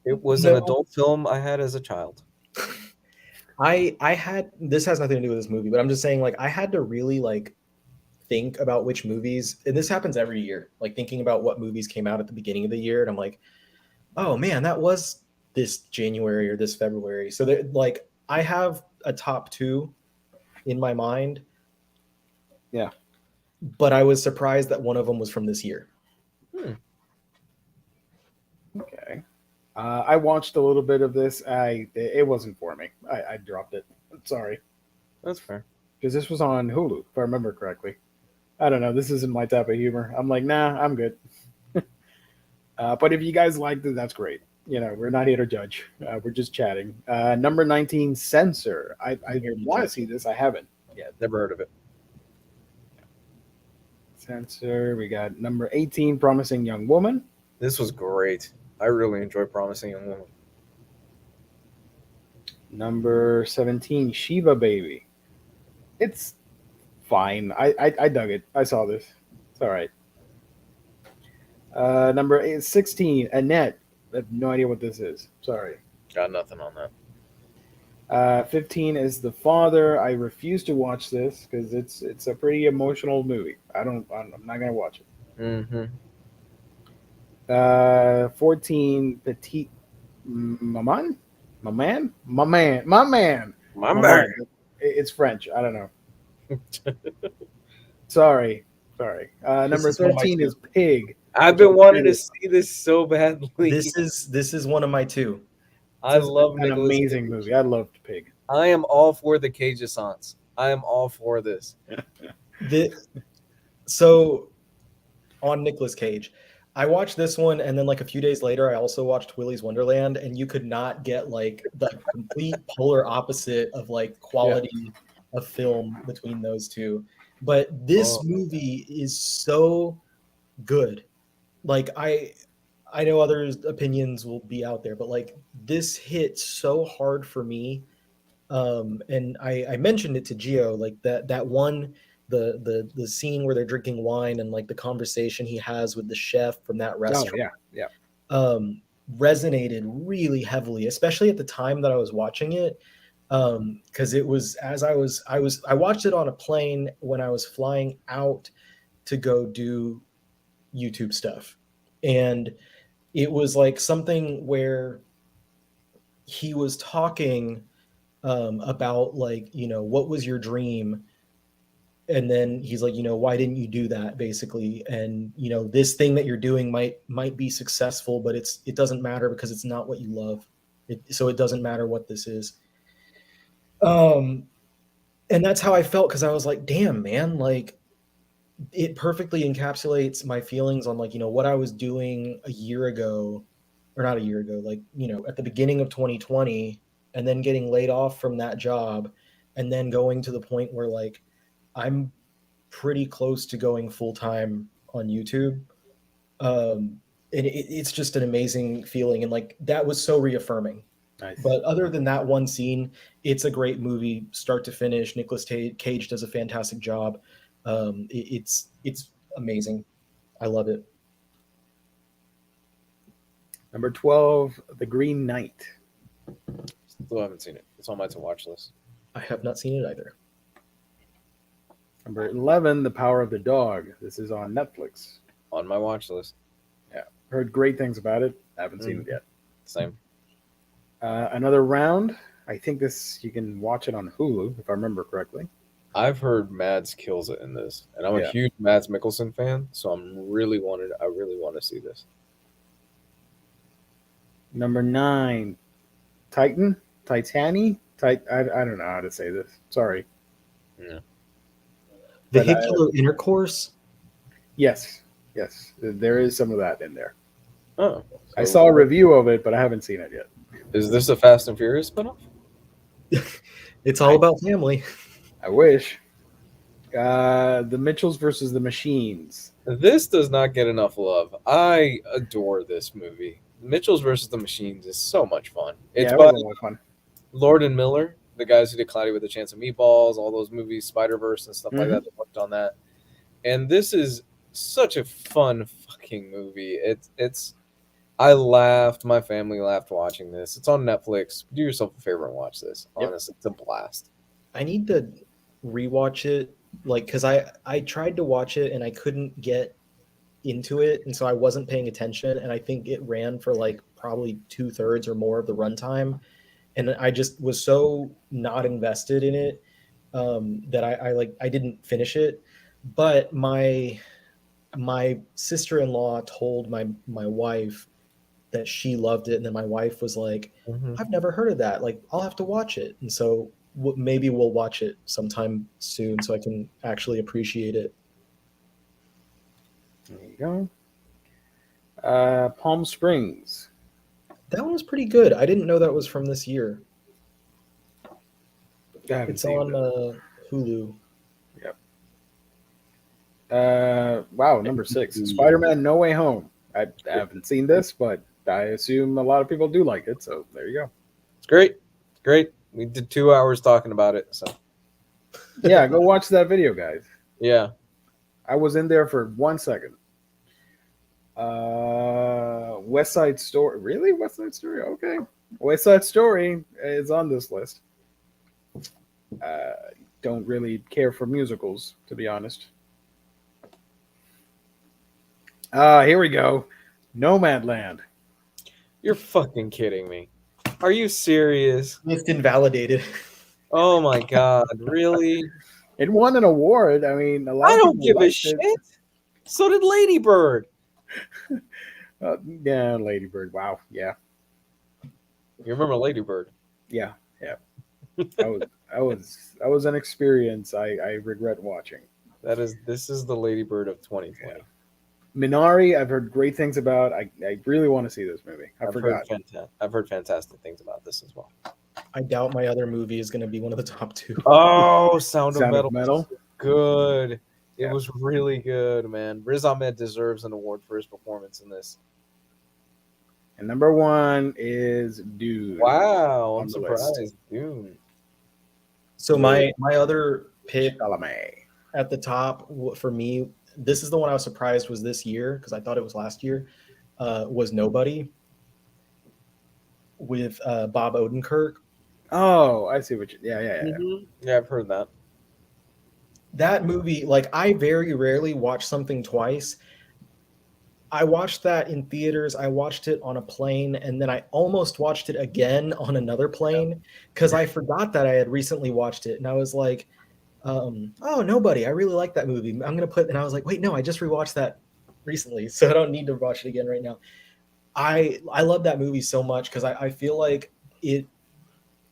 It was an
No.
adult film I had as a child.
I had, this has nothing to do with this movie, but I'm just saying, like, I had to really like think about which movies, and this happens every year, like thinking about what movies came out at the beginning of the year, and I'm like, oh man, that was this January or this February. So that, like, I have a top two in my mind.
Yeah.
But I was surprised that one of them was from this year.
Okay. I watched a little bit of this. It wasn't for me. I dropped it. Sorry,
That's fair.
because this was on Hulu, if I remember correctly. I don't know. This isn't my type of humor. I'm like, nah, I'm good. But if you guys liked it, that's great. You know, we're not here to judge. We're just chatting. Number 19, Censor. I want to see this. I haven't yet.
Never heard of it.
Censor. We got number 18, Promising Young Woman.
This was great. I really enjoyed Promising Young Woman.
Number 17, Shiva Baby. It's fine. I dug it. I saw this. It's all right. Number 16, Annette. I have no idea what this is. Sorry.
Got nothing on that.
15 is The Father. I refuse to watch this because it's a pretty emotional movie. I'm not gonna watch it.
Mm-hmm.
14, Petite Maman. It's French. I don't know. Sorry. Number
is one of my
13
two.
is Pig.
I've been wanting to see this so badly.
This is one of my two.
I
This is
love
an
Nicolas
amazing
Cage.
movie. I loved Pig.
I am all for the Cage-assance. I am all for this.
So on Nicolas Cage, I watched this one, and then like a few days later, I also watched Willy's Wonderland, and you could not get like the complete polar opposite of like quality of film between those two. But this movie is so good. Like I know others' opinions will be out there, but like this hit so hard for me. And I mentioned it to Gio, like that one, the scene where they're drinking wine and like the conversation he has with the chef from that restaurant. Resonated really heavily, especially at the time that I was watching it. Because it was as I watched it on a plane when I was flying out to go do YouTube stuff. And it was like something where he was talking about like, you know, what was your dream? And then he's like, you know, why didn't you do that basically? And, you know, this thing that you're doing might be successful, but it doesn't matter because it's not what you love. So it doesn't matter what this is. And that's how I felt. Cause I was like, damn, man, like it perfectly encapsulates my feelings on like, you know, what I was doing a year ago, or not a year ago, like, you know, at the beginning of 2020, and then getting laid off from that job, and then going to the point where like I'm pretty close to going full-time on YouTube. And it's just an amazing feeling. And like, that was so reaffirming.
Nice.
But other than that one scene, it's a great movie, start to finish. Nicolas Cage does a fantastic job. It's amazing. I love it.
Number 12, The Green Knight.
Still haven't seen it. It's on my to-watch list.
I have not seen it either.
Number 11, The Power of the Dog. This is on Netflix.
On my watch list.
Yeah, heard great things about it. Haven't seen it yet.
Same.
Another Round. I think this you can watch it on Hulu if I remember correctly.
I've heard Mads kills it in this, and I'm a huge Mads Mikkelsen fan, so I really want to see this.
Number 9, Titani. I don't know how to say this. Sorry.
Yeah.
Vehicular intercourse.
Yes, there is some of that in there.
Oh,
I
so
saw a review of it, but I haven't seen it yet.
is this a Fast and Furious spinoff?
It's all about family.
I wish. The Mitchells versus the Machines.
This does not get enough love. I adore this movie. Mitchell's versus the Machines is so much fun. It's
Yeah, it
by
was a lot of fun.
Lord and Miller, the guys who did Cloudy with a Chance of Meatballs, all those movies, Spider-Verse and stuff like that. They worked on that. And this is such a fun fucking movie. It's I laughed, my family laughed watching this. It's on Netflix. Do yourself a favor and watch this.
Yep.
Honestly, it's a blast.
I need to rewatch it, like, because I tried to watch it and I couldn't get into it, and so I wasn't paying attention, and I think it ran for like probably 2/3 or more of the runtime, and I just was so not invested in it that I didn't finish it. But my sister-in-law told my wife that she loved it, and then my wife was like, I've never heard of that, like I'll have to watch it. And so maybe we'll watch it sometime soon so I can actually appreciate it.
There you go. Palm Springs.
That one was pretty good. I didn't know that was from this year. It's on Hulu.
Yep. Wow, number 6. Spider-Man No Way Home. I haven't seen this, but I assume a lot of people do like it, so there you go.
It's great. It's great. We did 2 hours talking about it, so
Yeah, go watch that video, guys.
yeah.
I was in there for 1 second. West Side Story. Really? West Side Story? Okay. West Side Story is on this list. Don't really care for musicals, to be honest. Here we go. Nomadland.
You're fucking kidding me. Are you serious?
It's invalidated.
Oh my god, really?
It won an award. I mean, a lot
I
of
don't
people
give a
liked
shit.
it.
So did Lady Bird.
Yeah, Lady Bird. Wow. Yeah.
You remember Lady Bird?
Yeah. Yeah. I was an experience I regret watching.
This is the Lady Bird of 2020.
Yeah. Minari, I've heard great things about. I really want to see this movie. I've
heard fantastic things about this as well.
I doubt my other movie is going to be one of the top 2.
Oh, Sound of
Metal.
Was good. It was really good, man. Riz Ahmed deserves an award for his performance in this.
And number 1 is Dune.
Wow, I'm
on the
surprised.
list.
Dune.
So my other pick
Chalamet.
at the top for me, this is the one I was surprised was this year because I thought it was last year, was Nobody with Bob Odenkirk.
Oh, I see what you. Yeah.
Mm-hmm. Yeah, I've heard that.
That movie, like, I very rarely watch something twice. I watched that in theaters. I watched it on a plane, and then I almost watched it again on another plane because I forgot that I had recently watched it, and I was like, oh, Nobody. I really like that movie. I'm gonna and I was like, wait, no, I just rewatched that recently, so I don't need to watch it again right now. I love that movie so much because I feel like it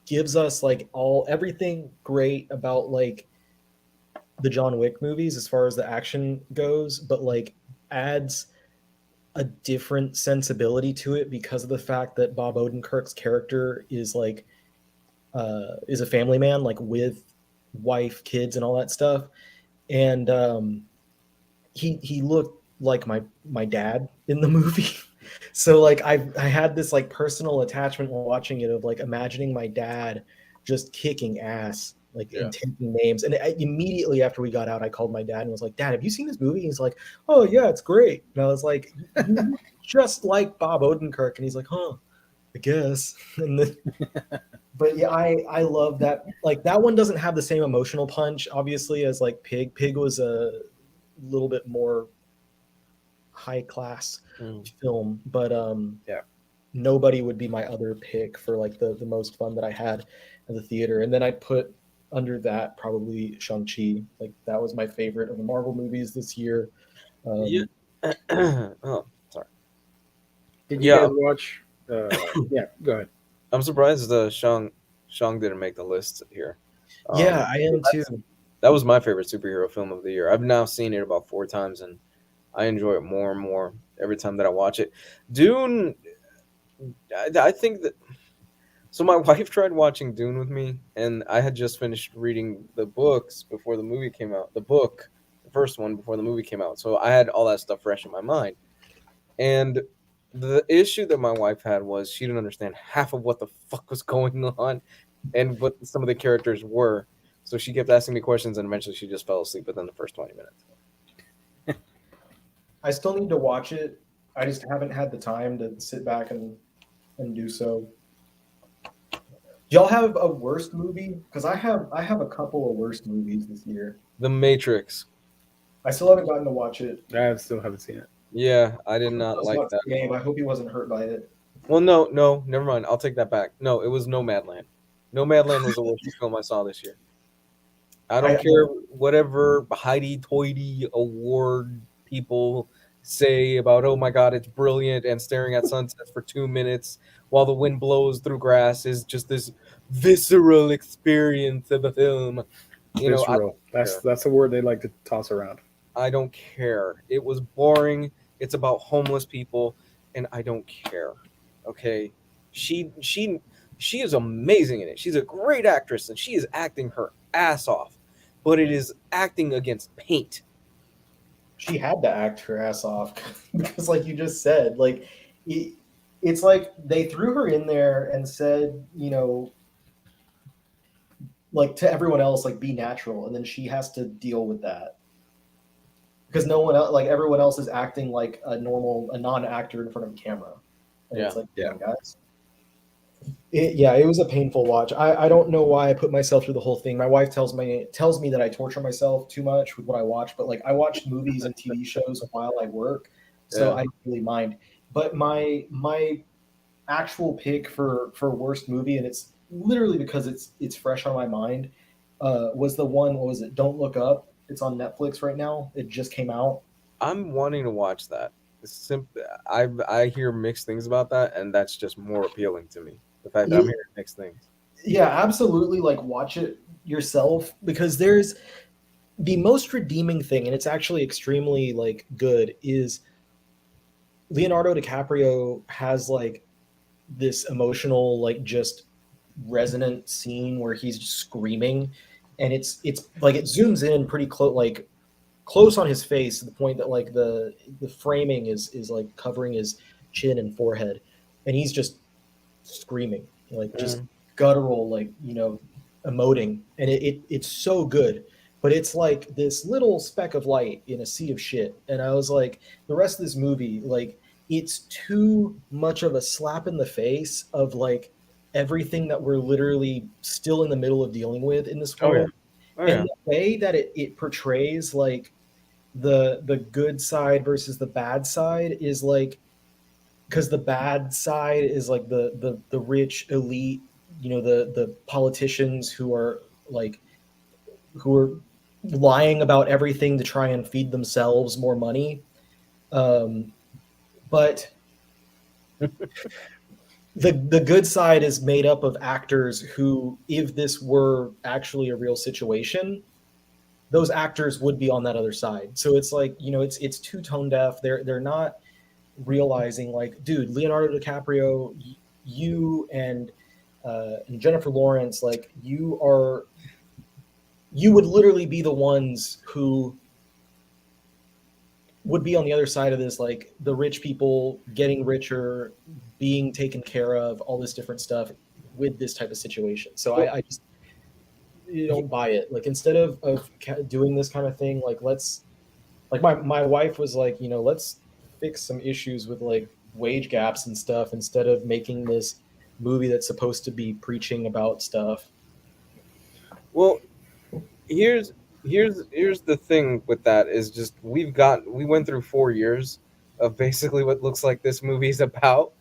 gives us like everything great about like the John Wick movies as far as the action goes, but like adds a different sensibility to it because of the fact that Bob Odenkirk's character is like is a family man, like with wife, kids, and all that stuff. And he looked like my dad in the movie. So like I had this like personal attachment while watching it of like imagining my dad just kicking ass like and taking names. And immediately after we got out, I called my dad and was like, Dad, have you seen this movie? He's like, oh yeah, it's great. And I was like, you just like Bob Odenkirk. And he's like, huh, I guess. And then, but yeah, I love that. Like that one doesn't have the same emotional punch, obviously, as like Pig. Pig was a little bit more high class film, but Nobody would be my other pick for like the most fun that I had at the theater. And then I put under that probably Shang-Chi. Like that was my favorite of the Marvel movies this year.
Oh, sorry.
Did you guys watch? Yeah, go ahead.
I'm surprised Shang didn't make the list here.
Yeah, I am too.
That was my favorite superhero film of the year. I've now seen it about 4 times, and I enjoy it more and more every time that I watch it. Dune, I think that. So my wife tried watching Dune with me, and I had just finished reading the books before the movie came out. The first one before the movie came out. So I had all that stuff fresh in my mind. And the issue that my wife had was she didn't understand half of what the fuck was going on and what some of the characters were. So she kept asking me questions, and eventually she just fell asleep within the first 20 minutes.
I still need to watch it. I just haven't had the time to sit back and do so. Do y'all have a worst movie? Because I have a couple of worst movies this year.
The Matrix.
I still haven't gotten to watch it.
I still haven't seen it.
Yeah, I did not like that.
Game. I hope he wasn't hurt by it.
Well, no, never mind. I'll take that back. No, it was Nomadland. Nomadland was the worst film I saw this year. I don't care whatever hoity-toity award people say about, oh my god, it's brilliant, and staring at sunsets for 2 minutes while the wind blows through grass is just this visceral experience of a film.
Visceral. That's a word they like to toss around.
I don't care. It was boring. It's about homeless people, and I don't care. Okay, she is amazing in it. She's a great actress, and she is acting her ass off. But it is acting against paint.
She had to act her ass off because, like you just said, like it's like they threw her in there and said, like to everyone else, like be natural, and then she has to deal with that because no one else, like everyone else, is acting like a non-actor in front of a camera. And it's like, yeah, guys. It was a painful watch. I don't know why I put myself through the whole thing. My wife tells me that I torture myself too much with what I watch, but like I watch movies and TV shows while I work, so I don't really mind. But my actual pick for worst movie, and it's literally because it's fresh on my mind, was the one. What was it? Don't Look Up. It's on Netflix right now. It just came out.
I'm wanting to watch that. I hear mixed things about that, and that's just more appealing to me. The fact that I'm hearing mixed things.
Yeah, absolutely. Like, watch it yourself because there's the most redeeming thing, and it's actually extremely like good. Is Leonardo DiCaprio has like this emotional, like just resonant scene where he's just screaming, and it's like it zooms in pretty close on his face to the point that like the framing is like covering his chin and forehead, and he's just screaming, like just guttural, like emoting, and it's so good. But it's like this little speck of light in a sea of shit. And I was like, the rest of this movie, like it's too much of a slap in the face of like everything that we're literally still in the middle of dealing with in this world. And the way that it portrays like the good side versus the bad side is like, because the bad side is like the rich elite, the politicians who are lying about everything to try and feed themselves more money. But the good side is made up of actors who, if this were actually a real situation, those actors would be on that other side. So it's like, it's too tone deaf. They're not realizing like, dude, Leonardo DiCaprio, you and Jennifer Lawrence, like you would literally be the ones who would be on the other side of this, like the rich people getting richer, being taken care of, all this different stuff with this type of situation. So I just don't buy it. Like instead of doing this kind of thing, like let's, like my wife was like, let's fix some issues with like wage gaps and stuff instead of making this movie that's supposed to be preaching about stuff.
Well, here's the thing with that is just we went through 4 years of basically what looks like this movie's about,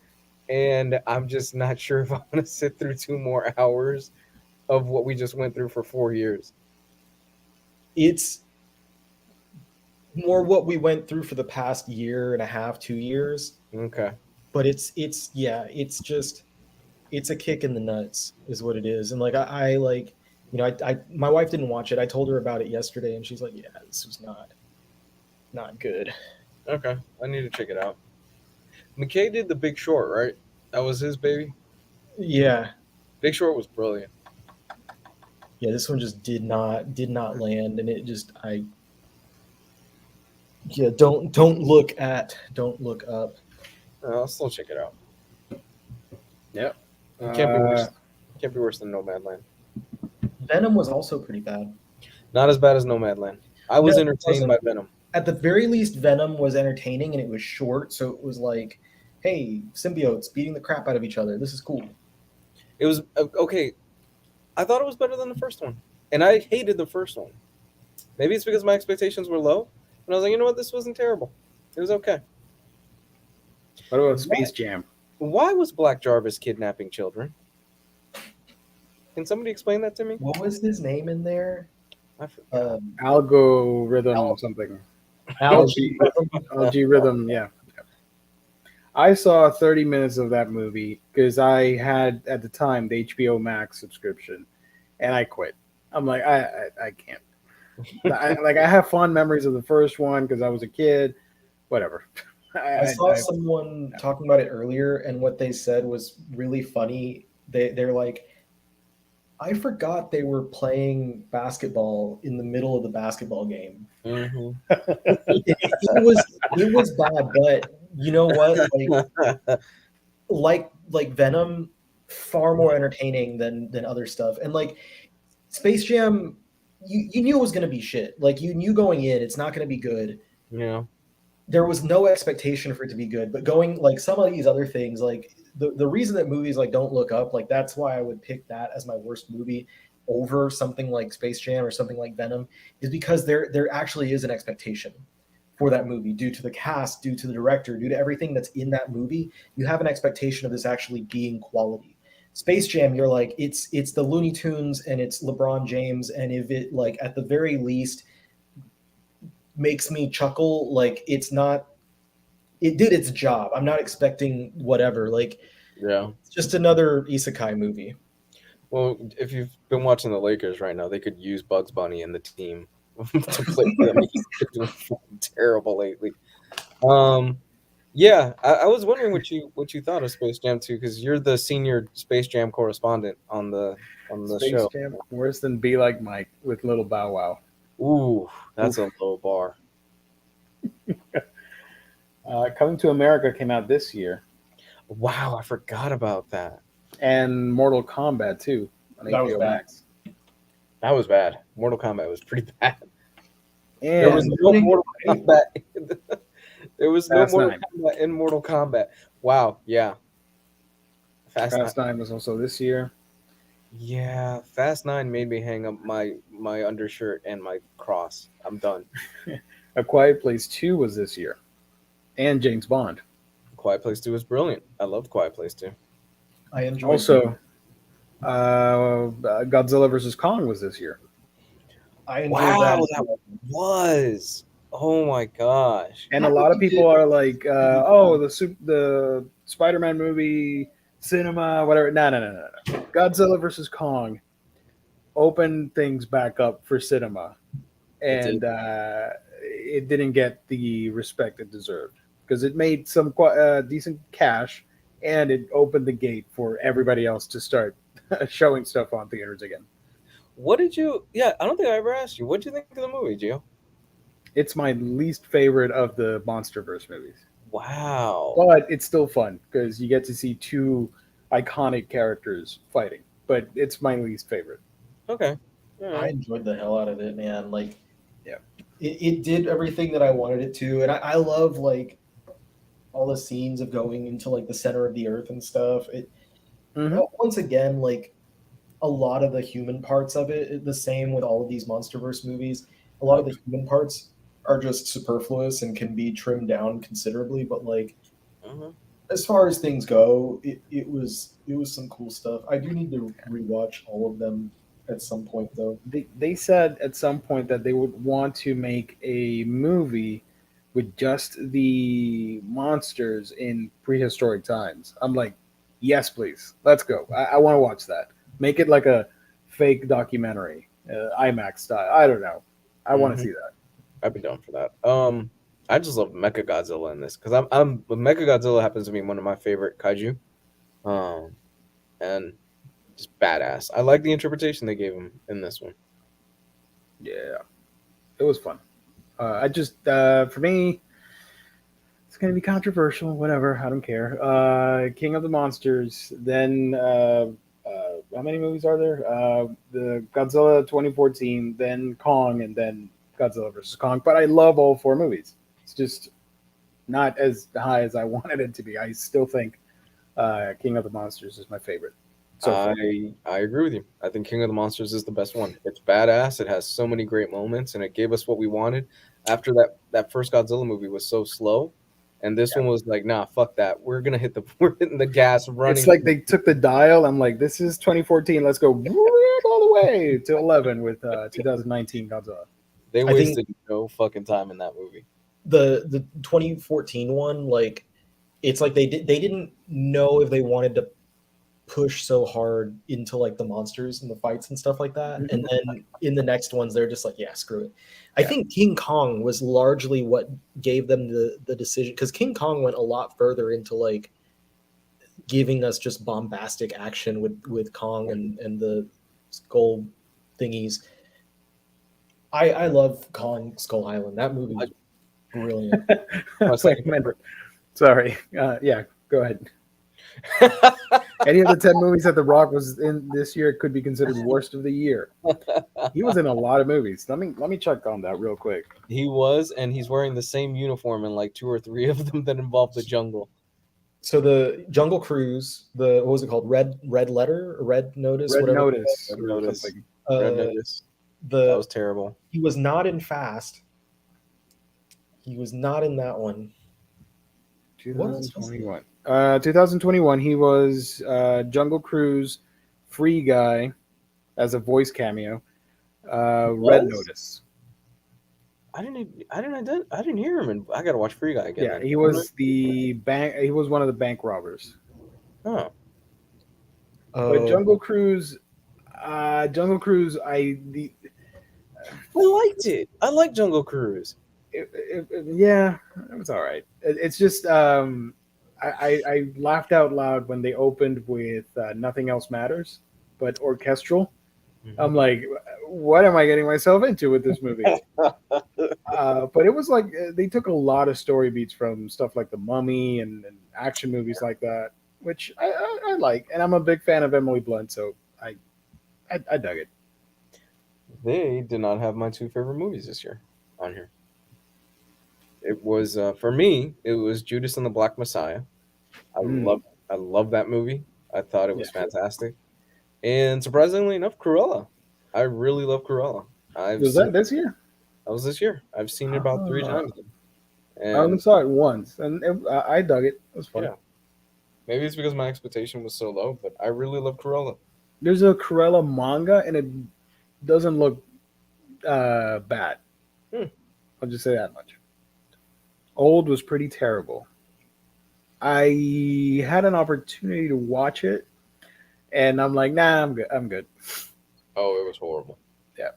and I'm just not sure if I want to sit through 2 more hours of what we just went through for 4 years.
It's more what we went through for the past year and a half, 2 years.
Okay.
But it's a kick in the nuts is what it is. And like I like, my wife didn't watch it. I told her about it yesterday and she's like, yeah, this was not good.
Okay. I need to check it out. McKay did The Big Short, right? That was his baby.
Yeah,
Big Short was brilliant.
yeah. This one just did not land, and it just I yeah. Don't look up.
I'll still check it out.
Yep.
It can't be worse. Can't be worse than Nomadland.
Venom was also pretty bad.
Not as bad as Nomadland. I was
No, it
entertained
wasn't.
by Venom.
At the very least, Venom was entertaining and it was short, so it was like, hey, symbiotes beating the crap out of each other. This is cool.
It was okay. I thought it was better than the first one, and I hated the first one. Maybe it's because my expectations were low, and I was like, you know what, this wasn't terrible. It was okay.
What about Space Jam?
Why was Black Jarvis kidnapping children? Can somebody explain that to me?
What was his name in there?
I forgot.
Algorithm something.
Algae.
LG Rhythm, yeah. I saw 30 minutes of that movie because I had at the time the HBO Max subscription, and I quit. I'm like, I can't. I have fond memories of the first one because I was a kid. Whatever.
I saw someone talking about it earlier, and what they said was really funny. They're like, I forgot they were playing basketball in the middle of the basketball game.
Mhm.
It was bad, but you know what? Like Venom, far more entertaining than other stuff. And like Space Jam, you knew it was gonna be shit. Like you knew going in, it's not gonna be good.
Yeah.
There was no expectation for it to be good. But going like some of these other things, like the reason that movies like Don't Look Up, like that's why I would pick that as my worst movie over something like Space Jam or something like Venom, is because there actually is an expectation for that movie due to the cast, due to the director, due to everything that's in that movie. You have an expectation of this actually being quality. Space Jam, you're like, it's the Looney Tunes and it's LeBron James, and if it like at the very least makes me chuckle, like it's not, it did its job. I'm not expecting whatever. Like
Yeah.
it's just another isekai movie.
Well, if you've been watching the Lakers right now, they could use Bugs Bunny in the team to play for them. He's been doing fucking terrible lately. Yeah, I was wondering what you thought of Space Jam 2 because you're the senior Space Jam correspondent on the
Space
show.
Jam worse than Be Like Mike with Little Bow Wow.
Ooh, that's a low bar.
Coming to America came out this year,
Wow, I forgot about that.
and Mortal Kombat too on
That was
HBO
bad.
Max.
That was bad. Mortal Kombat was pretty bad.
And
There was no Mortal Kombat. There was no
Fast
Mortal
9.
Kombat in Mortal Kombat. Wow, yeah.
Fast 9 was also this year.
Yeah, Fast 9 made me hang up my undershirt and my cross. I'm done.
A Quiet Place 2 was this year, and James Bond.
Quiet Place 2 was brilliant. I loved Quiet Place 2.
I enjoyed
Also, Godzilla versus Kong was this year.
I enjoyed
Wow,
that.
that was. Oh my gosh.
And a lot of people are like, "Oh, the Spider-Man movie, cinema, whatever." No. Godzilla versus Kong opened things back up for cinema, and it didn't get the respect it deserved because it made some decent cash, and it opened the gate for everybody else to start showing stuff on theaters again.
What did you? Yeah, I don't think I ever asked you. What did you think of the movie, Gio?
It's my least favorite of the MonsterVerse movies.
Wow.
But it's still fun because you get to see two iconic characters fighting. But it's my least favorite.
Okay. All
I
right.
enjoyed the hell out of it, man. Like,
Yeah.
it did everything that I wanted it to, and I love like all the scenes of going into like the center of the earth and stuff. Once again, like a lot of the human parts of it, the same with all of these MonsterVerse movies. A lot of the human parts are just superfluous and can be trimmed down considerably. But like, as far as things go, it was some cool stuff. I do need to rewatch all of them at some point, though.
They said at some point that they would want to make a movie with just the monsters in prehistoric times. I'm like, yes, please. Let's go. I want to watch that. Make it like a fake documentary, IMAX style. I don't know. I want to see that.
I'd be down for that. I just love Mechagodzilla in this because Mechagodzilla happens to be one of my favorite kaiju, and just badass. I like the interpretation they gave him in this one.
Yeah, it was fun. I just for me, it's gonna be controversial. Whatever, I don't care. King of the Monsters. Then how many movies are there? The Godzilla 2014, then Kong, and then Godzilla versus Kong. But I love all four movies. It's just not as high as I wanted it to be. I still think King of the Monsters is my favorite. So far.
I agree with you. I think King of the Monsters is the best one. It's badass. It has so many great moments, and it gave us what we wanted. After that first Godzilla movie was so slow, and this one was like, nah, fuck that. We're hitting the gas running.
It's like they took the dial. I'm like, this is 2014. Let's go all the way to 11 with 2019 Godzilla.
They wasted no fucking time in that movie.
The 2014 one, like, it's like they didn't know if they wanted to push so hard into like the monsters and the fights and stuff like that, and then in the next ones they're just like, yeah, screw it. I think King Kong was largely what gave them the decision, because King Kong went a lot further into like giving us just bombastic action with Kong and the skull thingies. I love Kong Skull Island. That movie was brilliant.
Sorry. Yeah, go ahead. Any of the 10 movies that The Rock was in this year could be considered worst of the year. He was in a lot of movies. Let me check on that real quick.
He was, and he's wearing the same uniform in like 2 or 3 of them that involve the jungle.
So the Jungle Cruise, what was it called? Red Letter, or Red Notice,
Red
whatever.
Notice.
Red Notice.
Uh,
Red Notice. That was terrible.
He was not in Fast. He was not in that one.
2021. 2021, he was Jungle Cruise Free Guy as a voice cameo. Red Notice.
I didn't hear him, and I gotta watch Free Guy again.
Yeah, he was the bank. He was one of the bank robbers.
Oh,
but Jungle Cruise, I
liked it. I like Jungle Cruise.
Yeah, it was all right. It's just I laughed out loud when they opened with Nothing Else Matters, but orchestral. Mm-hmm. I'm like, what am I getting myself into with this movie? But it was like they took a lot of story beats from stuff like The Mummy and action movies like that, which I like, and I'm a big fan of Emily Blunt, so I dug it.
They did not have my 2 favorite movies this year on here. It was for me. It was Judas and the Black Messiah. I love that movie. I thought it was fantastic, and surprisingly enough, Cruella. I really love Cruella.
Was that this year?
That was this year. I've seen it about 3 times.
I only saw it once, and I dug it. It was fun.
Yeah. Maybe it's because my expectation was so low, but I really love Cruella.
There's a Cruella manga, and it doesn't look bad. I'll just say that much. Old was pretty terrible. I had an opportunity to watch it, and I'm like, nah, I'm good.
Oh, it was horrible.
Yeah.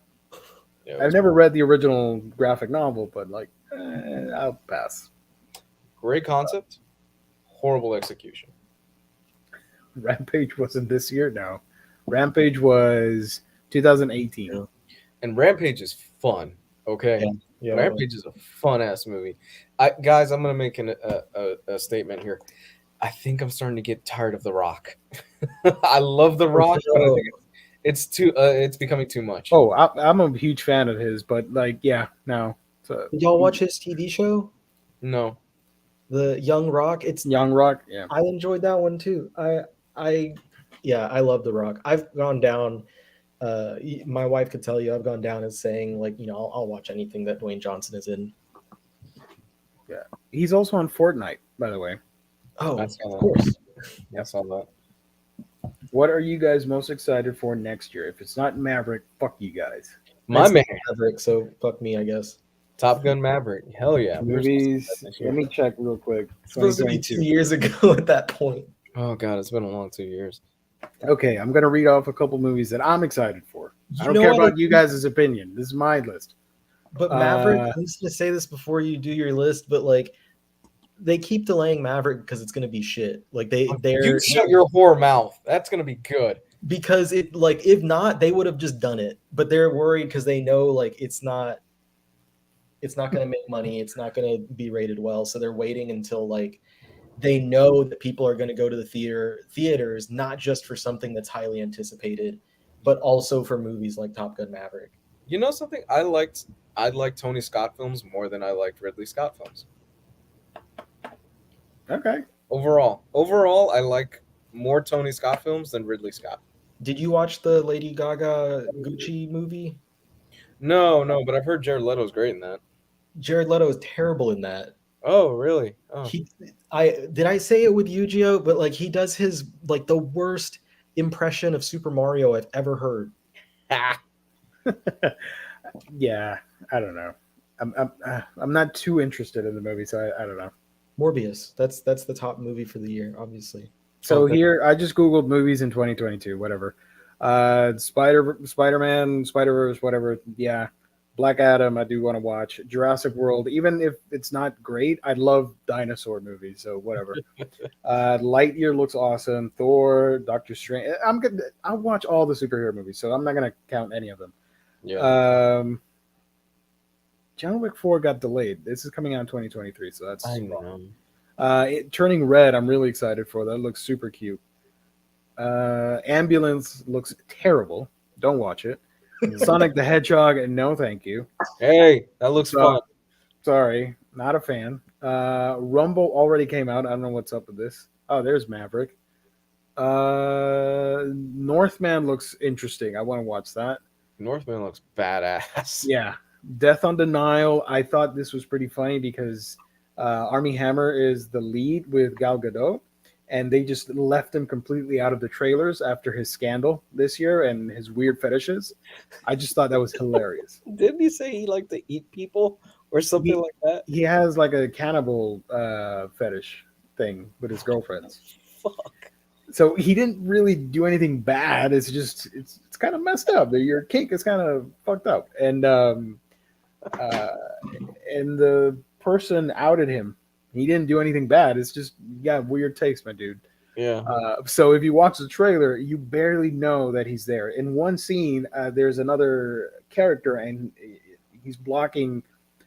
Yeah,
I've never read the original graphic novel, but like, I'll pass.
Great concept, horrible execution.
Rampage wasn't this year, no. Rampage was 2018.
Yeah. And Rampage is fun, okay?
Yeah,
Rampage is a fun-ass movie. Guys, I'm going to make a statement here. I think I'm starting to get tired of The Rock. I love The Rock, but I think it's becoming too much.
Oh, I'm a huge fan of his, but like, yeah, no.
Did y'all watch his TV show?
No.
The Young Rock? It's
Young Rock, yeah.
I enjoyed that one too. I love The Rock. I've gone down. My wife could tell you I've gone down as saying, like, you know, I'll watch anything that Dwayne Johnson is in.
Yeah, he's also on Fortnite, by the way.
Oh,
of
course.
I saw that.
What are you guys most excited for next year? If it's not Maverick, fuck you guys.
My man,
Maverick, so fuck me, I guess.
Top Gun Maverick. Hell yeah.
Movies. Let me check real quick.
It's supposed to be 2 years ago at that point.
Oh god, it's been a long 2 years.
Okay, I'm gonna read off a couple movies that I'm excited for. I don't care about you guys' opinion. This is my list.
But Maverick, I'm just gonna say this before you do your list, but like they keep delaying Maverick because it's gonna be shit. Like they're
You shut your whore mouth. That's gonna be good.
because it like if not, they would have just done it. But they're worried because they know like it's not gonna make money, it's not gonna be rated well. So they're waiting until like they know that people are gonna go to the theaters, not just for something that's highly anticipated, but also for movies like Top Gun Maverick.
You know something? I liked Tony Scott films more than I liked Ridley Scott films.
Okay.
Overall, I like more Tony Scott films than Ridley Scott.
Did you watch the Lady Gaga Gucci movie?
No, but I've heard Jared Leto's great in that.
Jared Leto is terrible in that.
Oh, really? Oh.
I say it with Yu-Gi-Oh, but like he does his like the worst impression of Super Mario I've ever heard.
Yeah, I don't know. I'm not too interested in the movie, so I don't know.
Morbius. That's the top movie for the year, obviously.
So here, I just googled movies in 2022, whatever. Spider-Man, Spider-Verse, whatever. Yeah, Black Adam, I do want to watch. Jurassic World, even if it's not great, I love dinosaur movies, so whatever. Lightyear looks awesome. Thor, Doctor Strange. I'm good. I'll watch all the superhero movies, so I'm not gonna count any of them.
Yeah.
John Wick 4 got delayed. This is coming out in 2023, so that's
I
wrong.
know.
Turning Red, I'm really excited for. That looks super cute. Ambulance looks terrible. Don't watch it. Sonic the Hedgehog, no thank you.
Hey, that looks fun.
Sorry, not a fan. Rumble already came out. I don't know what's up with this. Oh, there's Maverick. Northman looks interesting. I want to watch that.
Northman looks badass.
Yeah. Death on Denial. I thought this was pretty funny because Armie Hammer is the lead with Gal Gadot, and they just left him completely out of the trailers after his scandal this year and his weird fetishes. I just thought that was hilarious.
Didn't he say he liked to eat people or something like that?
He has like a cannibal fetish thing with his girlfriends.
Fuck.
So he didn't really do anything bad. It's just it's kind of messed up. Your kink is kind of fucked up, and the person outed him. He didn't do anything bad. It's just you got weird takes, my dude.
Yeah.
So if you watch the trailer, you barely know that he's there. In one scene, there's another character, and he's blocking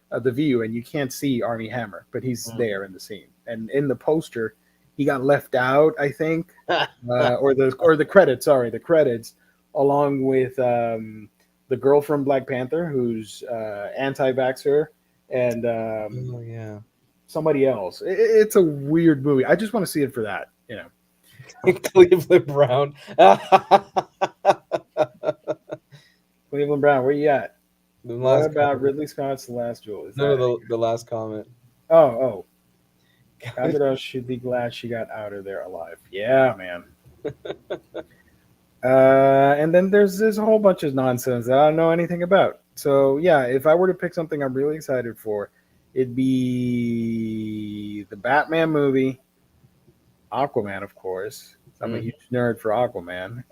the view, and you can't see Armie Hammer, but he's there in the scene. And in the poster, he got left out, I think, or the credits. Sorry, the credits, along with the girl from Black Panther, who's anti-vaxxer, and
Oh yeah.
somebody else. It's a weird movie. I just want to see it for that, you know.
Cleveland Brown.
Cleveland Brown, where you at? What about
comment.
Ridley Scott's The Last Duel?
The last comment.
Oh. Gal Gadot should be glad she got out of there alive. Yeah, man. And then there's this whole bunch of nonsense that I don't know anything about. So yeah, if I were to pick something I'm really excited for, it'd be the Batman movie, Aquaman, of course. I'm a huge nerd for Aquaman.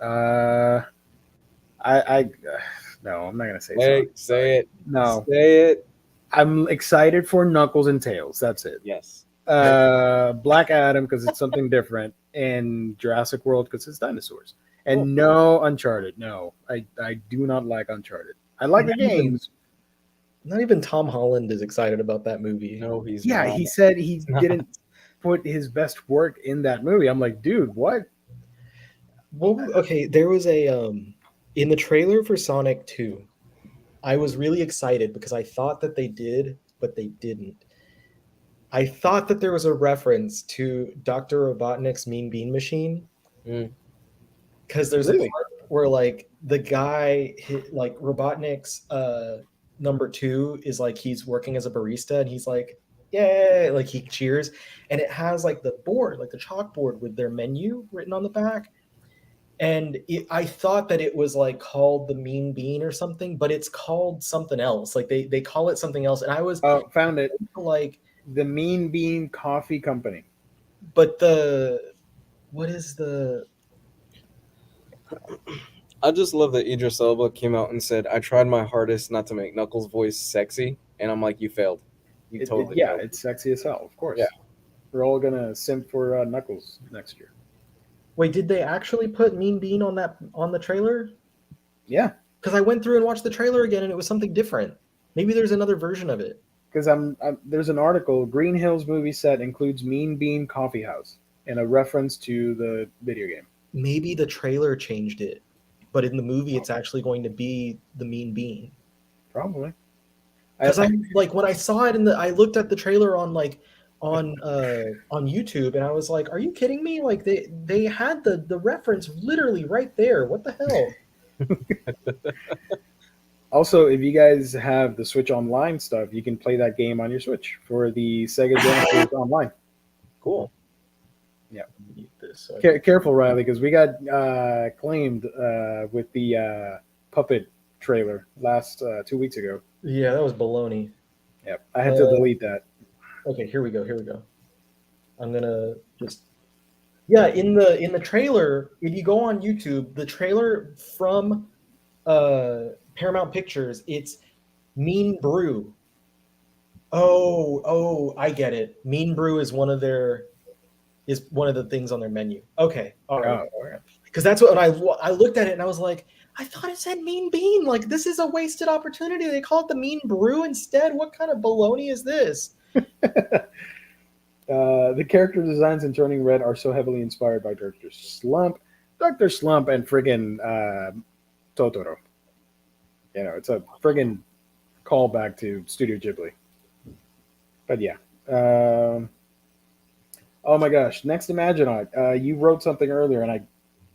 No, I'm not gonna say.
Say it.
No,
say it.
I'm excited for Knuckles and Tails. That's it.
Yes.
Black Adam because it's something different, and Jurassic World because it's dinosaurs. And no Uncharted. No, I do not like Uncharted. I like the games.
Not even Tom Holland is excited about that movie.
No, he's
not. He said he didn't put his best work in that movie. I'm like, dude, what?
Well, okay, there was a in the trailer for Sonic 2. I was really excited because I thought that they did, but they didn't. I thought that there was a reference to Dr. Robotnik's Mean Bean Machine. Because there's a part where like the guy like Robotnik's number 2 is like he's working as a barista and he's like, yeah, like he cheers, and it has like the board, like the chalkboard with their menu written on the back. And I thought that it was like called the Mean Bean or something, but it's called something else. Like they call it something else. And I was
found it
like
the Mean Bean Coffee Company.
But what is the?
I just love that Idris Elba came out and said, "I tried my hardest not to make Knuckles' voice sexy," and I'm like, "You failed. You totally
Yeah,
failed."
it's sexy as hell, of course.
Yeah.
We're all gonna simp for Knuckles next year.
Wait, did they actually put Mean Bean on the trailer?
Yeah,
Because I went through and watched the trailer again, and it was something different. Maybe there's another version of it.
because there's an article. Green Hills movie set includes Mean Bean Coffee House, and a reference to the video game.
Maybe the trailer changed it, but in the movie, it's actually going to be the Mean Bean.
Probably.
Because I'm like, when I saw it I looked at the trailer on YouTube, and I was like, "Are you kidding me? Like they had the reference literally right there. What the hell?"
Also, if you guys have the Switch Online stuff, you can play that game on your Switch for the Sega Genesis Online.
Cool.
Eat this, so
Careful, Riley, because we got claimed with the Puppet trailer last 2 weeks ago.
yeah, that was baloney.
Yep, I had to delete that.
Okay, here we go. I'm gonna just in the trailer. If you go on YouTube, the trailer from Paramount Pictures, it's Mean Brew. Oh, I get it. Mean Brew is one of the things on their menu. Okay, all right.
Oh,
Because that's what I looked at it and I was like, I thought it said Mean Bean. Like, this is a wasted opportunity. They call it the Mean Brew instead. What kind of baloney is this?
The character designs in Turning Red are so heavily inspired by Dr. Slump, and friggin' Totoro. You know, it's a friggin' callback to Studio Ghibli. But yeah. Oh my gosh. Next Imaginaut. You wrote something earlier and I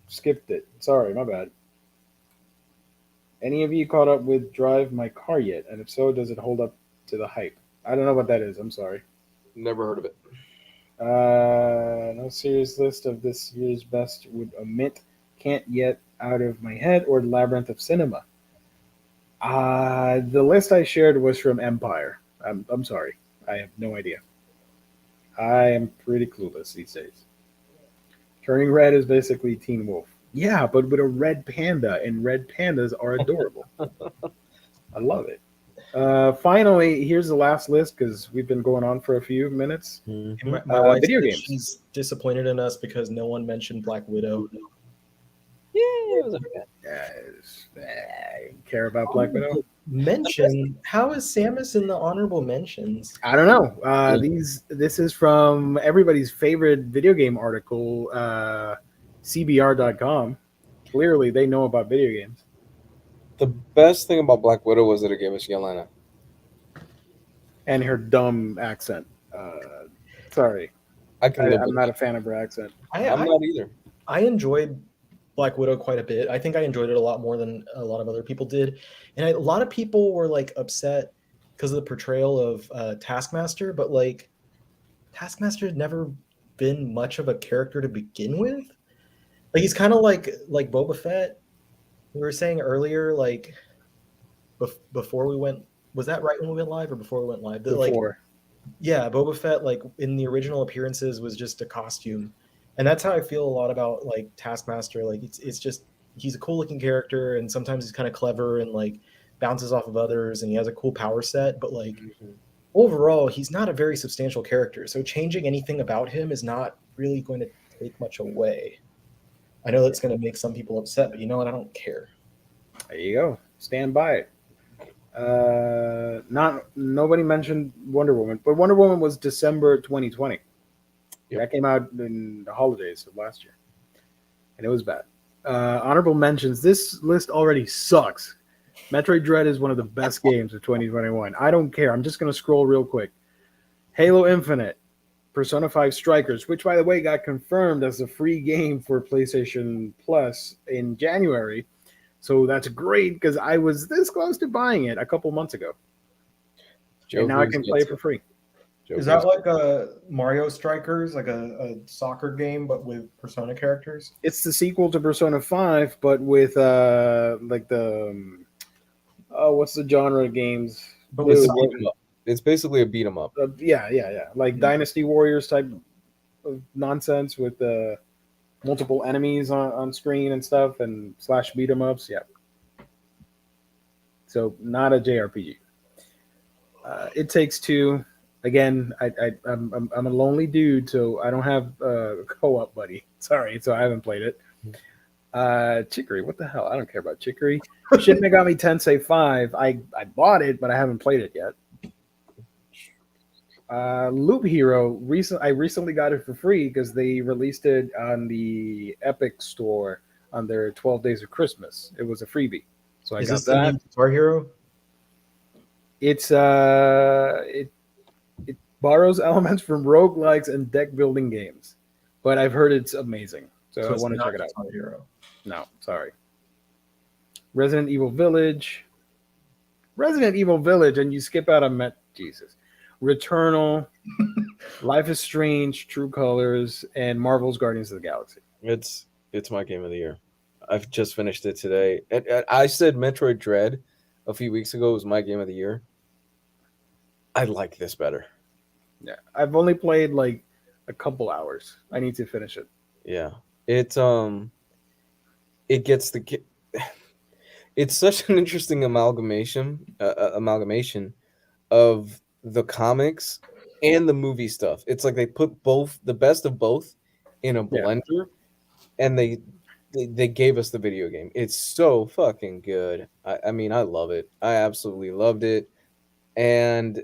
skipped it. Sorry, my bad. Any of you caught up with Drive My Car yet? And if so, does it hold up to the hype? I don't know what that is. I'm sorry.
Never heard of it.
No serious list of this year's best would omit Can't Yet Out of My Head or Labyrinth of Cinema. The list I shared was from Empire. I'm sorry. I have no idea. I am pretty clueless these days. Turning Red is basically Teen Wolf. Yeah, but with a red panda, and red pandas are adorable. I love it. Finally, here's the last list because we've been going on for a few minutes.
My wife
video
said
games.
she's disappointed in us because no one mentioned Black Widow.
Yeah, it was okay.
I care about Black Widow.
Mention, how is Samus in the honorable mentions?
I don't know. This is from everybody's favorite video game article, CBR.com. Clearly, they know about video games.
The best thing about Black Widow was that it gave us Yelena.
And her dumb accent. Sorry. I'm not a fan of her accent.
I'm not either.
I enjoyed Black Widow quite a bit. I think I enjoyed it a lot more than a lot of other people did. And a lot of people were like upset because of the portrayal of Taskmaster, but like Taskmaster had never been much of a character to begin with. Like he's kind of like Boba Fett. We were saying earlier, like before we went, was that right when we went live or before we went live? That,
Before.
like, yeah, Boba Fett, like in the original appearances, was just a costume. And that's how I feel a lot about like Taskmaster. Like it's just he's a cool looking character, and sometimes he's kind of clever and like bounces off of others, and he has a cool power set. But like overall, he's not a very substantial character. So changing anything about him is not really going to take much away. I know that's going to make some people upset, but you know what? I don't care.
There you go. Stand by it. Nobody mentioned Wonder Woman, but Wonder Woman was December 2020. Yep. That came out in the holidays of last year, and it was bad. Honorable mentions. This list already sucks. Metroid Dread is one of the best games of 2021. I don't care. I'm just going to scroll real quick. Halo Infinite, Persona 5 Strikers, which, by the way, got confirmed as a free game for PlayStation Plus in January. So that's great because I was this close to buying it a couple months ago. And now I can play it for free.
Is that like a Mario Strikers, like a soccer game, but with Persona characters?
It's the sequel to Persona 5, but with like the what's the genre of games?
But
it's basically a beat 'em up.
Yeah. Like Dynasty Warriors type of nonsense with multiple enemies on screen and stuff, and slash beat 'em ups. Yeah. So not a JRPG. It Takes Two. Again, I'm a lonely dude, so I don't have a co-op buddy. Sorry, so I haven't played it. Chicory, what the hell? I don't care about Chicory. Shin Megami Tensei 5. I bought it, but I haven't played it yet. Loop Hero. I recently got it for free because they released it on the Epic Store on their 12 Days of Christmas. It was a freebie, so I
Is
got
this
that.
the new Guitar Hero?
It's it borrows elements from roguelikes and deck building games, but I've heard it's amazing, so I
it's
want to
not
check it out.
Guitar Hero.
No, sorry. Resident Evil Village. Resident Evil Village, and you skip out on Jesus. Returnal, Life is Strange, True Colors, and Marvel's Guardians of the Galaxy.
It's my game of the year. I've just finished it today. I said Metroid Dread a few weeks ago was my game of the year. I like this better.
Yeah, I've only played like a couple hours. I need to finish it.
Yeah, it gets the. It's such an interesting amalgamation of the comics and the movie stuff. It's like they put both the best of both in a blender, and they gave us the video game. It's so fucking good. I mean, I love it. I absolutely loved it, and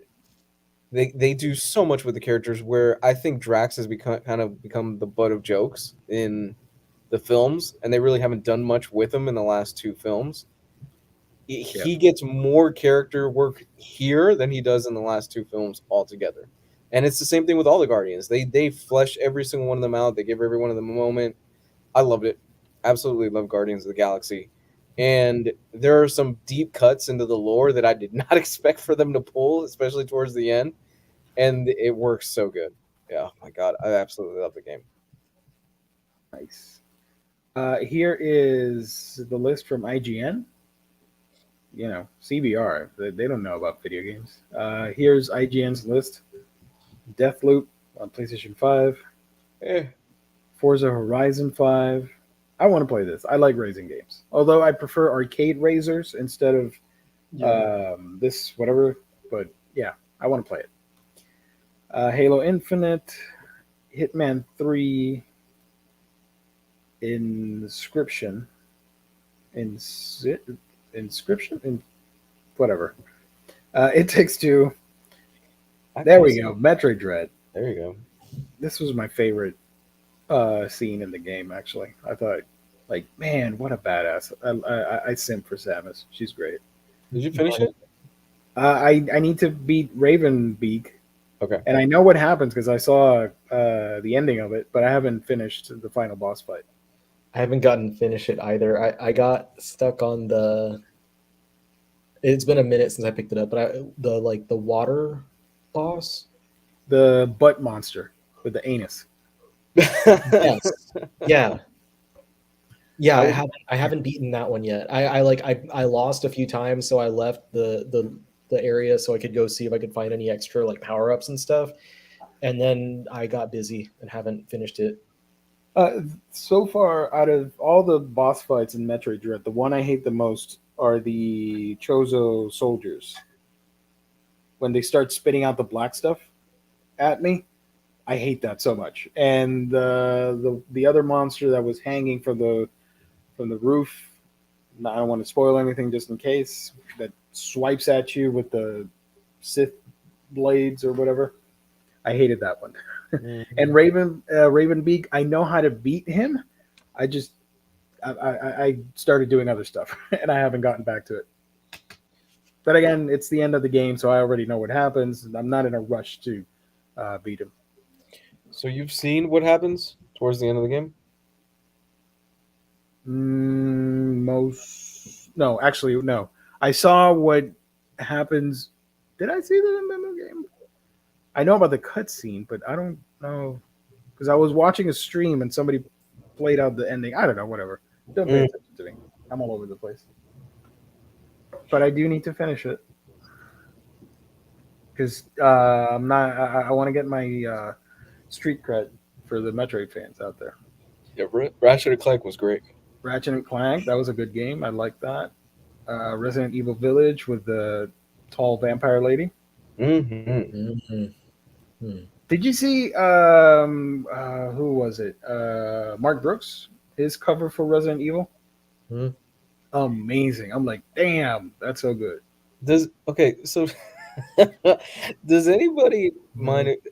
they do so much with the characters. Where I think Drax has become the butt of jokes in the films, and they really haven't done much with him in the last two films. He gets more character work here than he does in the last two films altogether. And it's the same thing with all the Guardians. They flesh every single one of them out. They give every one of them a moment. I loved it. Absolutely love Guardians of the Galaxy. And there are some deep cuts into the lore that I did not expect for them to pull, especially towards the end. And it works so good. Yeah, oh my God. I absolutely love the game.
Nice. Here is the list from IGN. You know, CBR. They don't know about video games. Here's IGN's list. Deathloop on PlayStation 5. Forza Horizon 5. I want to play this. I like racing games. Although I prefer arcade racers instead of this whatever. But yeah, I want to play it. Halo Infinite. Hitman 3. Inscription. Whatever. It Takes Two. There we go. Metroid Dread.
There you go.
This was my favorite scene in the game. Actually, I thought, like, man, what a badass. I simp for Samus. She's great.
Did you finish it?
I need to beat Ravenbeak.
Okay.
And I know what happens because I saw the ending of it, but I haven't finished the final boss fight.
I haven't gotten to finish it either. I got stuck on the. It's been a minute since I picked it up, but the water boss,
the butt monster with the anus.
Yes. Yeah. I haven't beaten that one yet. I lost a few times, so I left the area so I could go see if I could find any extra like power ups and stuff, and then I got busy and haven't finished it.
So far, out of all the boss fights in Metroid Dread, the one I hate the most are the Chozo soldiers. When they start spitting out the black stuff at me, I hate that so much. And the other monster that was hanging from the roof, I don't want to spoil anything just in case, that swipes at you with the Sith blades or whatever. I hated that one. Mm-hmm. And Ravenbeak, I know how to beat him. I started doing other stuff, and I haven't gotten back to it. But again, it's the end of the game, so I already know what happens. And I'm not in a rush to beat him.
So you've seen what happens towards the end of the game?
No, actually, no. I saw what happens. Did I see that in the game? I know about the cutscene, but I don't know because I was watching a stream and somebody played out the ending. I don't know, whatever. Don't pay attention to me. I'm all over the place. But I do need to finish it because I'm not. I want to get my street cred for the Metroid fans out there.
Yeah, Ratchet and Clank was great.
Ratchet and Clank, that was a good game. I like that. Resident Evil Village with the tall vampire lady.
Mm-hmm.
Mm-hmm.
Did you see who was it? Mark Brooks, his cover for Resident Evil.
Hmm.
Amazing. I'm like, damn, that's so good.
So does anybody mind it?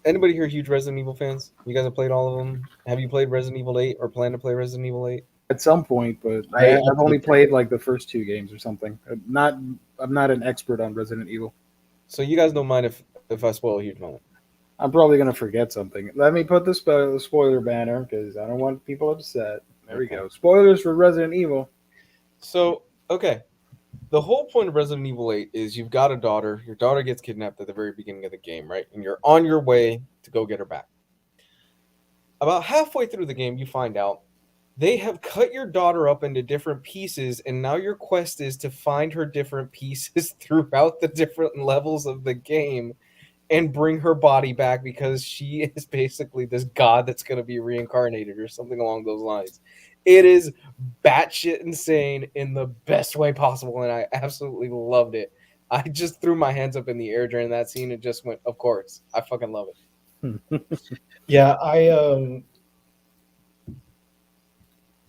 Anybody here huge Resident Evil fans? You guys have played all of them? Have you played Resident Evil 8 or plan to play Resident Evil 8?
At some point, but I've only played like the first two games or something. I'm not an expert on Resident Evil.
So you guys don't mind if I spoil a huge moment?
I'm probably gonna forget something. Let me put the spoiler banner because I don't want people upset. There we go. Spoilers for Resident Evil.
So, okay. The whole point of Resident Evil 8 is you've got a daughter. Your daughter gets kidnapped at the very beginning of the game, right? And you're on your way to go get her back. About halfway through the game, you find out they have cut your daughter up into different pieces, and now your quest is to find her different pieces throughout the different levels of the game and bring her body back because she is basically this god that's going to be reincarnated or something along those lines. It is batshit insane in the best way possible, and I absolutely loved it. I just threw my hands up in the air during that scene and just went, of course. I fucking love it.
Yeah,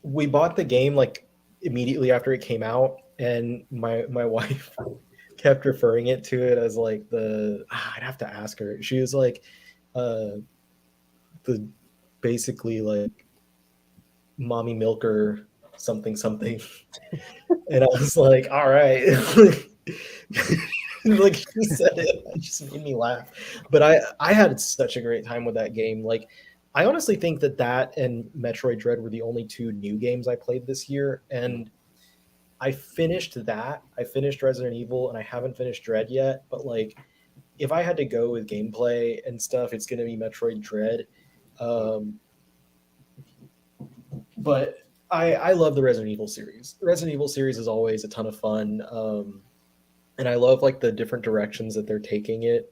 we bought the game like immediately after it came out, and my wife kept referring it to it as like I'd have to ask her. She was like the basically like mommy milker something something. And I was like, all right. Like she said it just made me laugh. But I had such a great time with that game. Like I honestly think that and Metroid Dread were the only two new games I played this year, and I finished that. I finished Resident Evil, and I haven't finished Dread yet. But like, if I had to go with gameplay and stuff, it's going to be Metroid Dread. But I love the Resident Evil series. The Resident Evil series is always a ton of fun, and I love like the different directions that they're taking it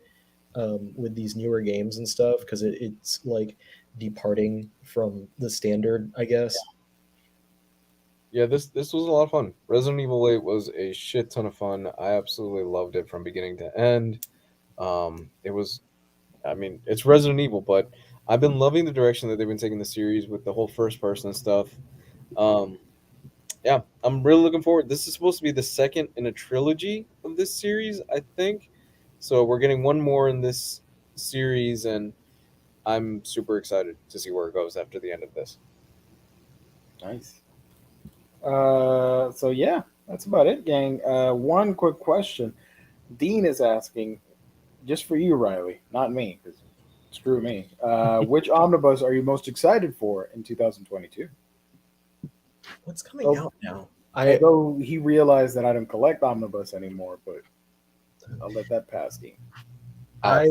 with these newer games and stuff, because it's like departing from the standard, I guess.
Yeah, this was a lot of fun. Resident Evil 8 was a shit ton of fun. I absolutely loved it from beginning to end. It was, I mean, it's Resident Evil, but I've been loving the direction that they've been taking the series with the whole first person stuff. Yeah, I'm really looking forward. This is supposed to be the second in a trilogy of this series, I think. So we're getting one more in this series, and I'm super excited to see where it goes after the end of this.
Nice. So yeah, that's about it, gang. One quick question. Dean is asking, just for you, Riley, not me, because screw me. Which omnibus are you most excited for in 2022?
What's coming out now?
Although he realized that I don't collect omnibus anymore, but I'll let that pass, Dean.
I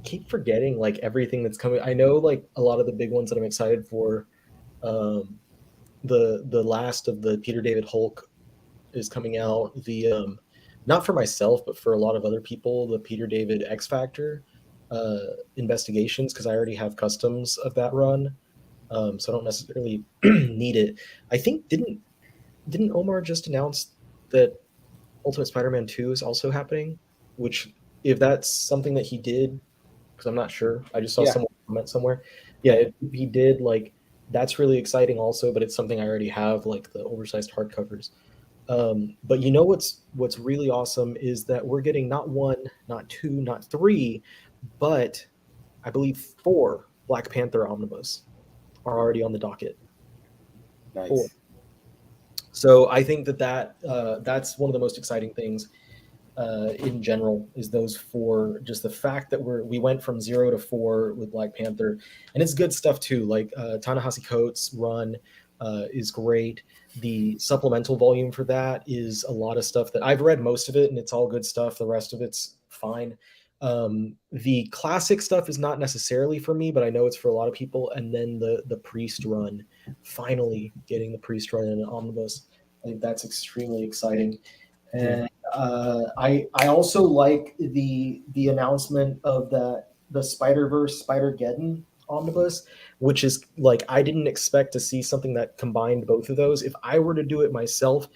keep forgetting like everything that's coming. I know like a lot of the big ones that I'm excited for. The last of the Peter David Hulk is coming out. The not for myself, but for a lot of other people, the Peter David X Factor investigations, because I already have customs of that run, so I don't necessarily need it. I think didn't Omar just announce that Ultimate Spider-Man 2 is also happening? Which, if that's something that he did, because I'm not sure, I just saw someone comment somewhere. Yeah, if he did, like, that's really exciting also, but it's something I already have, like the oversized hardcovers. But you know what's really awesome is that we're getting not one, not two, not three, but I believe 4 Black Panther omnibus are already on the docket.
Nice.
4. So I think that's one of the most exciting things in general, is those 4. Just the fact that we went from 0 to 4 with Black Panther, and it's good stuff too. Like Ta-Nehisi Coates' run is great. The supplemental volume for that is a lot of stuff that I've read most of it, and it's all good stuff. The rest of it's fine. The classic stuff is not necessarily for me, but I know it's for a lot of people. And then the Priest run, finally getting the Priest run in an omnibus, I think that's extremely exciting. And I also like the announcement of the Spider-Verse Spider-Geddon omnibus, which is like I didn't expect to see something that combined both of those. If I were to do it myself,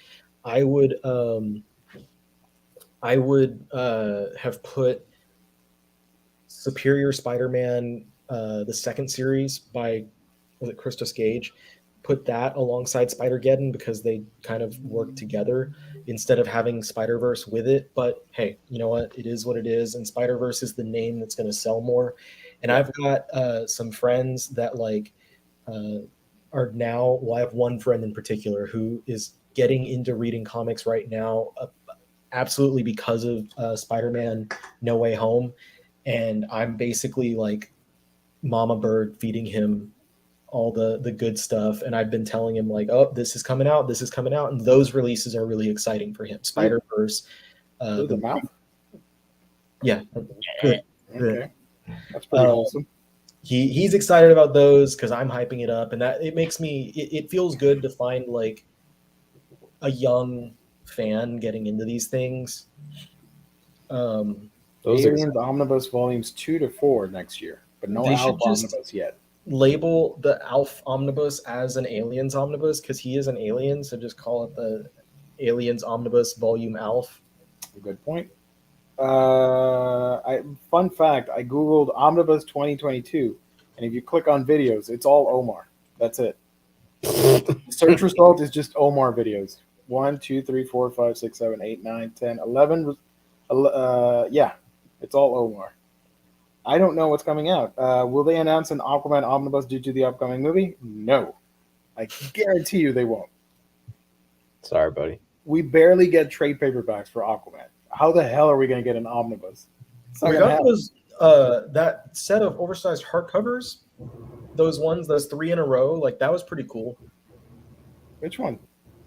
I would have put Superior Spider-Man, the second series by, was it Christos Gage, put that alongside Spider-Geddon because they kind of work together instead of having Spider-Verse with it. But hey, you know what? It is what it is, and Spider-Verse is the name that's going to sell more. And I've got some friends that like are now. Well, I have one friend in particular who is getting into reading comics right now, absolutely because of Spider-Man: No Way Home, and I'm basically like mama bird feeding him all the good stuff, and I've been telling him like, oh, this is coming out, and those releases are really exciting for him. Spider-Verse,
The mouth.
yeah, good.
Okay, that's pretty wholesome.
He's excited about those because I'm hyping it up, and that it makes me it feels good to find like a young fan getting into these things.
Those
Aliens Omnibus Volumes 2 to 4 next year, but no
They should
Alpha
just-
Omnibus yet.
Label the Alf Omnibus as an Aliens Omnibus because he is an alien, so just call it the Aliens Omnibus Volume Alf.
Good point. Fun fact, I googled Omnibus 2022, and if you click on videos, it's all Omar. That's it. The search result is just Omar videos. 1, 2, 3, 4, 5, 6, 7, 8, 9, 10, 11. Yeah, it's all Omar. I don't know what's coming out. Will they announce an Aquaman Omnibus due to the upcoming movie? No. I guarantee you they won't.
Sorry, buddy.
We barely get trade paperbacks for Aquaman. How the hell are we going to get an omnibus?
We got those that set of oversized hardcovers, those ones, those 3 in a row. Like that was pretty cool.
Which one?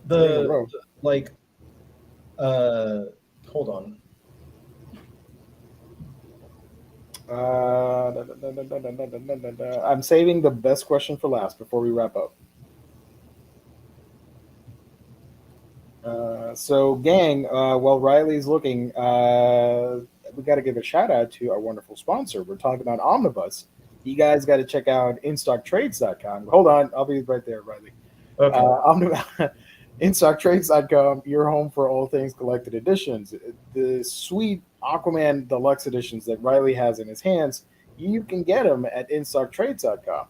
3 in a row.
Like, hold on.
I'm saving the best question for last before we wrap up. So, gang, while Riley's looking, we got to give a shout out to our wonderful sponsor. We're talking about Omnibus. You guys got to check out InStockTrades.com. Hold on, I'll be right there, Riley.
Okay.
InStockTrades.com, your home for all things collected editions. The sweet Aquaman Deluxe editions that Riley has in his hands, you can get them at InStockTrades.com.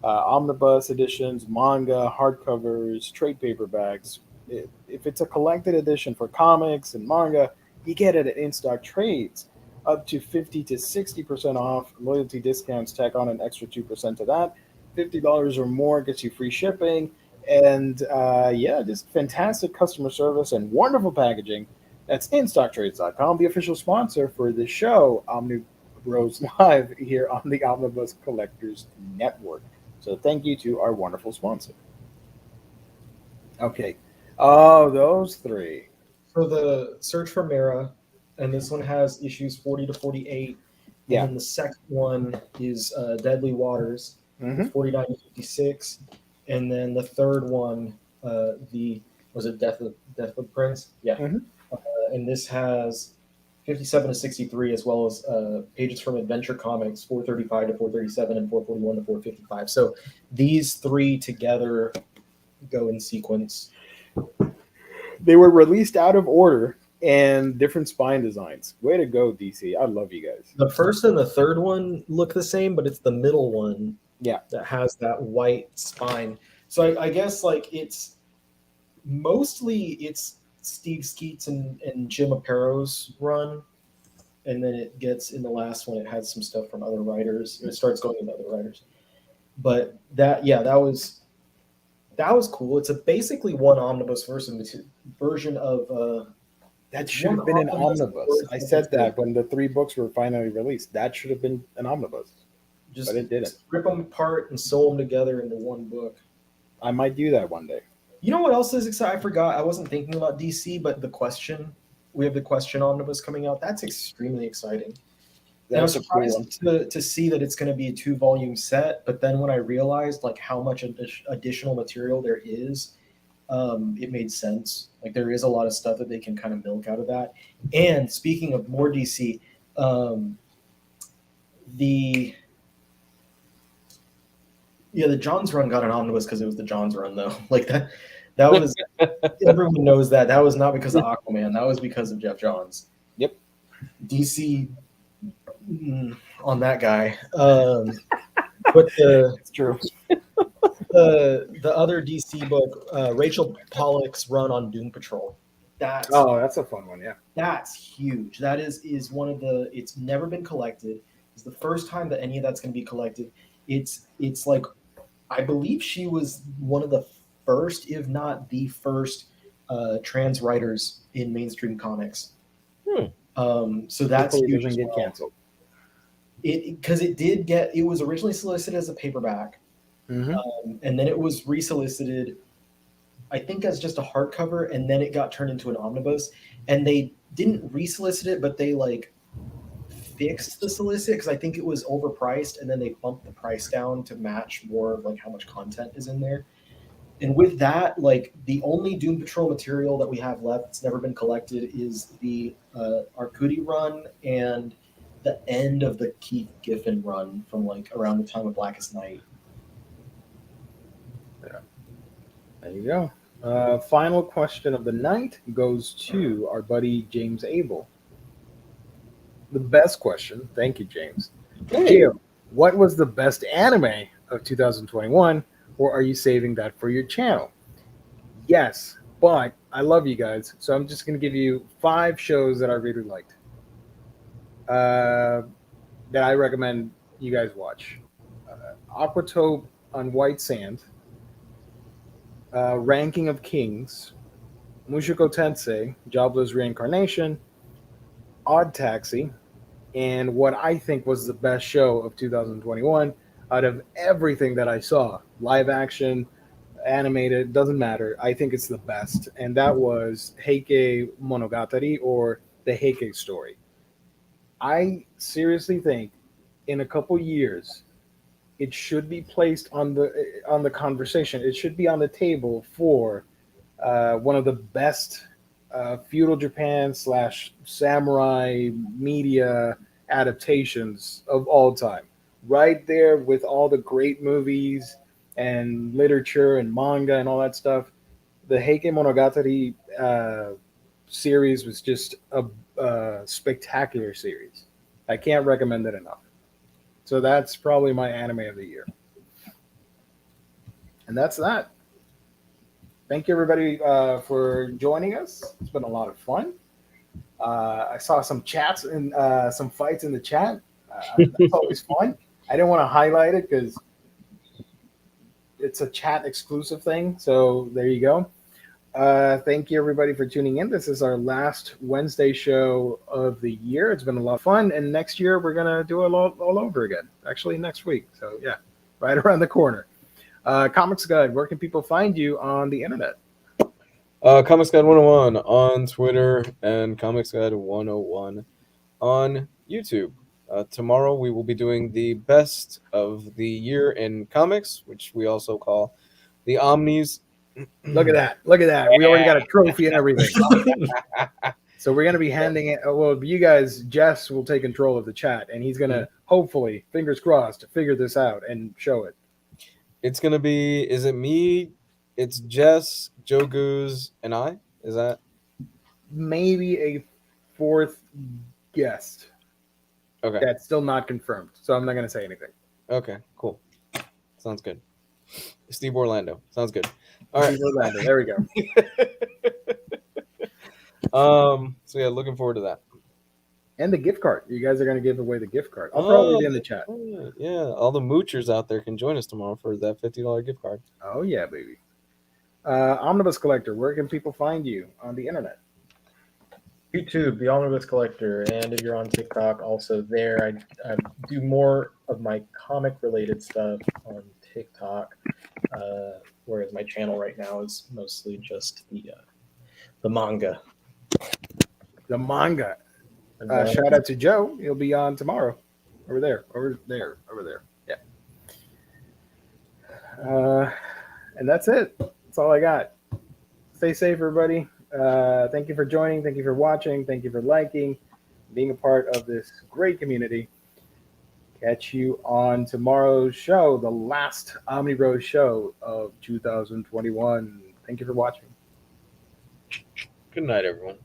Omnibus editions, manga, hardcovers, trade paperbacks. If it's a collected edition for comics and manga, you get it at InStock Trades. Up to 50 to 60% off. Loyalty discounts tack on an extra 2% to that. $50 or more gets you free shipping. And just fantastic customer service and wonderful packaging. That's InStockTrades.com, the official sponsor for the show, Omnibros Live, here on the Omnibus Collectors Network. So thank you to our wonderful sponsor. Okay. Oh, those 3.
So the Search for Mara, and this one has issues 40 to 48.
Yeah.
And then the second one is Deadly Waters, 49 to 56. And then the third one, was it Death of Prince? Yeah. And this has 57 to 63, as well as pages from Adventure Comics, 435 to 437 and 441 to 455. So these 3 together go in sequence.
They were released out of order and different spine designs. Way to go, DC. I love you guys.
The first and the third one look the same, but it's the middle one that has that white spine. So I guess like it's Steve Skeets and Jim Apparo's run, and then it gets in the last one, it has some stuff from other writers. It starts going into other writers. But that was cool. It's basically one omnibus version of
that should have been an omnibus. I said that when the 3 books were finally released. That should have been an omnibus. But it didn't.
Rip them apart and sew them together into one book.
I might do that one day.
You know what else is exciting? I forgot. I wasn't thinking about DC, but we have the Question omnibus coming out. That's extremely exciting. I was surprised to see that it's going to be a 2-volume set, but then when I realized like how much additional material there is, it made sense. Like there is a lot of stuff that they can kind of milk out of that. And speaking of more DC, Yeah, the Johns run got an omnibus because it was the Johns run, though. Like that was everyone knows that. That was not because of Aquaman. That was because of Jeff Johns.
Yep.
DC on that guy. But
It's true.
the other DC book, Rachel Pollack's run on Doom Patrol. That's
a fun one. Yeah.
that's huge. That is one of the. It's never been collected. It's the first time that any of that's going to be collected. It's like, I believe she was one of the first, if not the first, trans writers in mainstream comics. So that's
Hopefully it
huge
doesn't
as
get
well.
canceled.
Because it was originally solicited as a paperback,
Mm-hmm.
and then it was resolicited, I think, as just a hardcover, and then it got turned into an omnibus. And they didn't resolicit it, but they like fixed the solicit because I think it was overpriced, and then they bumped the price down to match more of like how much content is in there. And with that, like the only Doom Patrol material that we have left that's never been collected is the Arcudi run and the end of the Keith Giffen run from like around the time of Blackest Night.
There you go. Final question of the night goes to our buddy James Abel. The best question. Thank you, James. Gio, what was the best anime of 2021, or are you saving that for your channel? Yes, but I love you guys, so I'm just going to give you 5 shows that I really liked that I recommend you guys watch. Aquatope on White Sand, Ranking of Kings, Mushoku Tensei, Jobless Reincarnation, Odd Taxi, and what I think was the best show of 2021 out of everything that I saw. Live action, animated, doesn't matter. I think it's the best. And that was Heike Monogatari, or the Heike story. I seriously think in a couple years it should be placed on the conversation. It should be on the table for one of the best feudal Japan / samurai media adaptations of all time. Right there with all the great movies and literature and manga and all that stuff. The Heike Monogatari series was just a spectacular series. I can't recommend it enough. So that's probably my anime of the year. And that's that. Thank you, everybody, for joining us. It's been a lot of fun. I saw some chats and some fights in the chat. That's always fun. I didn't want to highlight it because it's a chat exclusive thing. So there you go. Thank you, everybody, for tuning in. This is our last Wednesday show of the year. It's been a lot of fun. And next year, we're going to do it all over again. Actually, next week. So, yeah, right around the corner. Comics Guide, where can people find you on the internet?
Comics Guide 101 on Twitter and Comics Guide 101 on YouTube. Tomorrow we will be doing the best of the year in comics, which we also call the Omnis.
Look at that. Look at that. We already got a trophy and everything. So we're going to be handing it. Well, you guys, Jess will take control of the chat, and he's going to hopefully, fingers crossed, figure this out and show it.
It's going to be, is it me? It's Jess, Joe Goose, and I? Is that?
Maybe a 4th guest.
Okay.
That's still not confirmed, so I'm not going to say anything.
Okay, cool. Sounds good. Steve Orlando. Sounds good. All right.
Steve Orlando. There we go.
So yeah, looking forward to that.
And the gift card. You guys are going to give away the gift card. I'll probably be in the chat.
Yeah, all the moochers out there can join us tomorrow for that $50 gift card.
Oh, yeah, baby. Omnibus Collector, where can people find you on the internet?
YouTube, the Omnibus Collector, and if you're on TikTok, also there. I do more of my comic-related stuff on TikTok, whereas my channel right now is mostly just the manga.
The manga. Shout out to Joe. He'll be on tomorrow. Over there. Yeah. And that's it. That's all I got. Stay safe, everybody. Thank you for joining. Thank you for watching. Thank you for liking, being a part of this great community. Catch you on tomorrow's show, the last Omnibros show of 2021. Thank you for watching.
Good night, everyone.